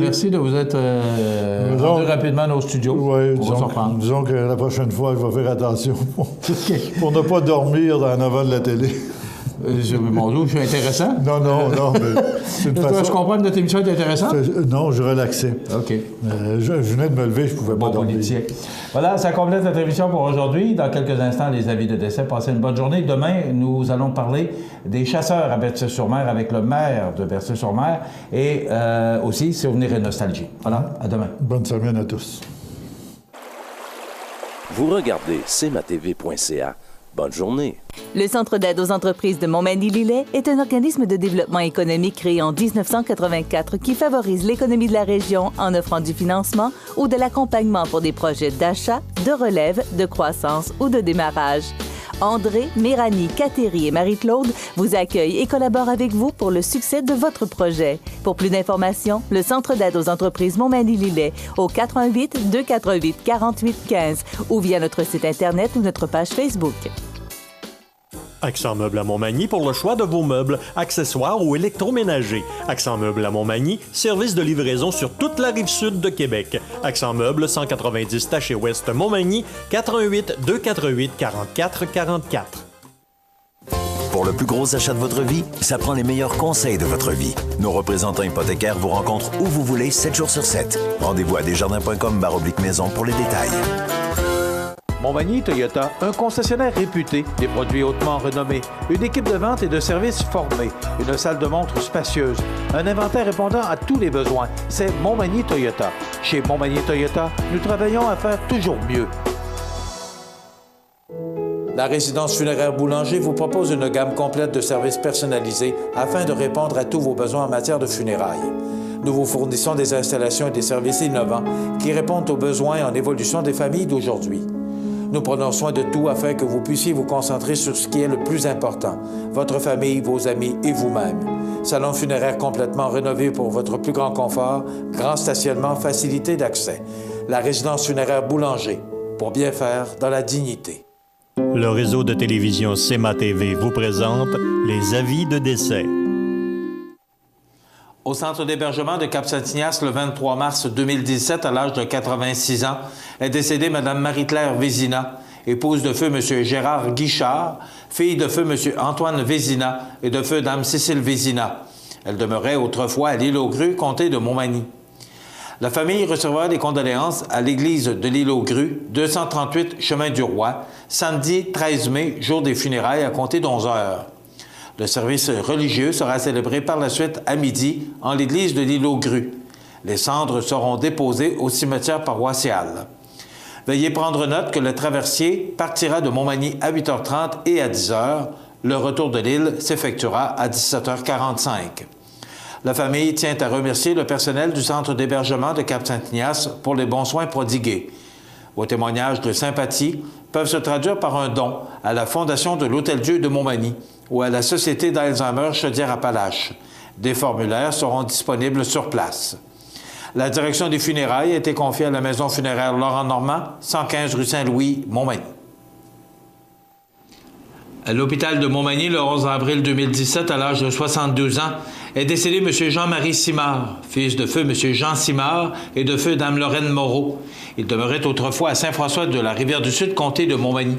Merci de vous être rendu rapidement dans nos studios. Oui, disons que la prochaine fois, je vais faire attention pour ne pas dormir dans l'avant de la télé. Mon Dieu, je suis intéressant? Non, mais c'est une façon... Je comprends que notre émission est intéressante? Non, je relaxais. OK. Je venais de me lever, je ne pouvais pas dormir. Voilà, ça complète notre émission pour aujourd'hui. Dans quelques instants, les avis de décès. Passez une bonne journée. Demain, nous allons parler des chasseurs à Berthier-sur-Mer avec le maire de Berthier-sur-Mer et aussi souvenirs et nostalgie. Voilà, à demain. Bonne semaine à tous. Vous regardez cmatv.ca. Bonne journée. Le Centre d'aide aux entreprises de Montmagny-Lillet est un organisme de développement économique créé en 1984 qui favorise l'économie de la région en offrant du financement ou de l'accompagnement pour des projets d'achat, de relève, de croissance ou de démarrage. André, Méranie, Cathérie et Marie-Claude vous accueillent et collaborent avec vous pour le succès de votre projet. Pour plus d'informations, le Centre d'aide aux entreprises Montmagny-Lillet au 88 248 48 15 ou via notre site Internet ou notre page Facebook. Accent Meubles à Montmagny pour le choix de vos meubles, accessoires ou électroménagers. Accent Meubles à Montmagny, service de livraison sur toute la rive sud de Québec. Accent Meubles, 190 Taché Ouest Montmagny, 88 248 44 44. Pour le plus gros achat de votre vie, ça prend les meilleurs conseils de votre vie. Nos représentants hypothécaires vous rencontrent où vous voulez, 7 jours sur 7. Rendez-vous à desjardins.com/maison pour les détails. Montmagny Toyota, un concessionnaire réputé, des produits hautement renommés, une équipe de vente et de services formée, une salle de montre spacieuse, un inventaire répondant à tous les besoins. C'est Montmagny Toyota. Chez Montmagny Toyota, nous travaillons à faire toujours mieux. La résidence funéraire Boulanger vous propose une gamme complète de services personnalisés afin de répondre à tous vos besoins en matière de funérailles. Nous vous fournissons des installations et des services innovants qui répondent aux besoins en évolution des familles d'aujourd'hui. Nous prenons soin de tout afin que vous puissiez vous concentrer sur ce qui est le plus important, votre famille, vos amis et vous-même. Salon funéraire complètement rénové pour votre plus grand confort, grand stationnement, facilité d'accès. La résidence funéraire Boulanger, pour bien faire dans la dignité. Le réseau de télévision CMA-TV vous présente les avis de décès. Au centre d'hébergement de Cap-Saint-Ignace, le 23 mars 2017, à l'âge de 86 ans, est décédée Mme Marie-Claire Vézina, épouse de feu M. Gérard Guichard, fille de feu M. Antoine Vézina et de feu Dame Cécile Vézina. Elle demeurait autrefois à l'île aux Grues, comté de Montmagny. La famille recevra des condoléances à l'église de l'île aux Grues, 238 chemin du Roi, samedi 13 mai, jour des funérailles à compter d'11 heures. Le service religieux sera célébré par la suite à midi en l'église de l'île aux Grues. Les cendres seront déposées au cimetière paroissial. Veuillez prendre note que le traversier partira de Montmagny à 8h30 et à 10h. Le retour de l'île s'effectuera à 17h45. La famille tient à remercier le personnel du centre d'hébergement de Cap-Saint-Ignace pour les bons soins prodigués. Vos témoignages de sympathie peuvent se traduire par un don à la Fondation de l'Hôtel-Dieu de Montmagny ou à la Société d'Alzheimer Chaudière-Appalaches. Des formulaires seront disponibles sur place. La direction des funérailles a été confiée à la maison funéraire Laurent-Normand, 115 rue Saint-Louis, Montmagny. À l'hôpital de Montmagny, le 11 avril 2017, à l'âge de 72 ans, est décédé M. Jean-Marie Simard, fils de feu M. Jean Simard et de feu Dame Lorraine Moreau. Il demeurait autrefois à Saint-François de la Rivière-du-Sud, comté de Montmagny.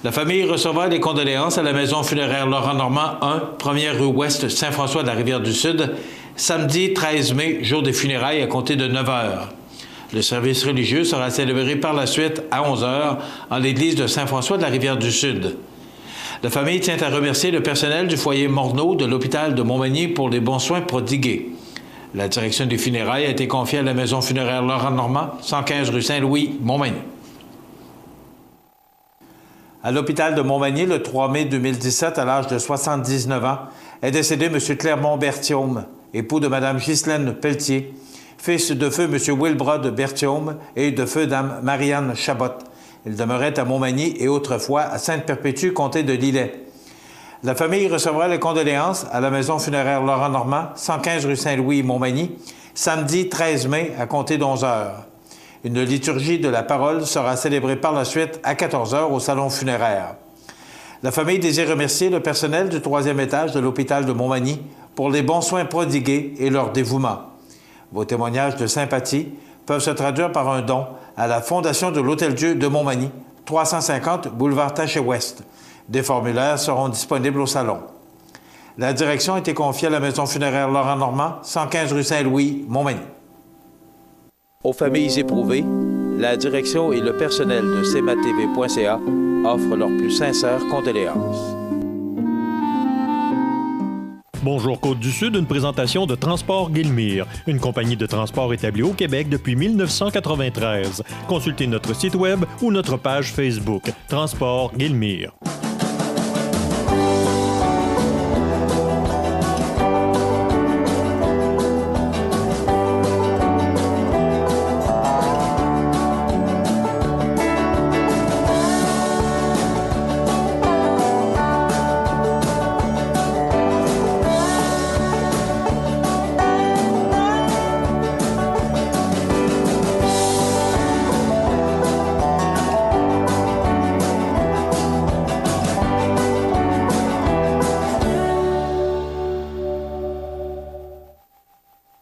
La famille recevra des condoléances à la maison funéraire Laurent-Normand 1, 1er rue Ouest, Saint-François de la Rivière-du-Sud, samedi 13 mai, jour des funérailles à compter de 9 heures. Le service religieux sera célébré par la suite à 11 heures en l'église de Saint-François de la Rivière-du-Sud. La famille tient à remercier le personnel du foyer Morneau de l'hôpital de Montmagny pour les bons soins prodigués. La direction des funérailles a été confiée à la maison funéraire Laurent-Normand, 115 rue Saint-Louis, Montmagny. À l'hôpital de Montmagny, le 3 mai 2017, à l'âge de 79 ans, est décédé M. Clermont-Berthiaume, époux de Mme Ghislaine Pelletier, fils de feu M. Wilbrod Berthiaume et de feu Dame Marianne Chabot. Il demeurait à Montmagny et autrefois à Sainte-Perpétue, comté de Lillet. La famille recevra les condoléances à la maison funéraire Laurent Normand, 115 rue Saint-Louis, Montmagny, samedi 13 mai à compter d'11 heures. Une liturgie de la parole sera célébrée par la suite à 14 heures au salon funéraire. La famille désire remercier le personnel du 3e étage de l'hôpital de Montmagny pour les bons soins prodigués et leur dévouement. Vos témoignages de sympathie peuvent se traduire par un don à la Fondation de l'Hôtel-Dieu de Montmagny, 350 boulevard Taché-Ouest. Des formulaires seront disponibles au salon. La direction a été confiée à la maison funéraire Laurent Normand, 115 rue Saint-Louis, Montmagny. Aux familles éprouvées, la direction et le personnel de cmatv.ca offrent leurs plus sincères condoléances. Bonjour Côte-du-Sud, une présentation de Transport Guillemire, une compagnie de transport établie au Québec depuis 1993. Consultez notre site web ou notre page Facebook, Transport Guillemire.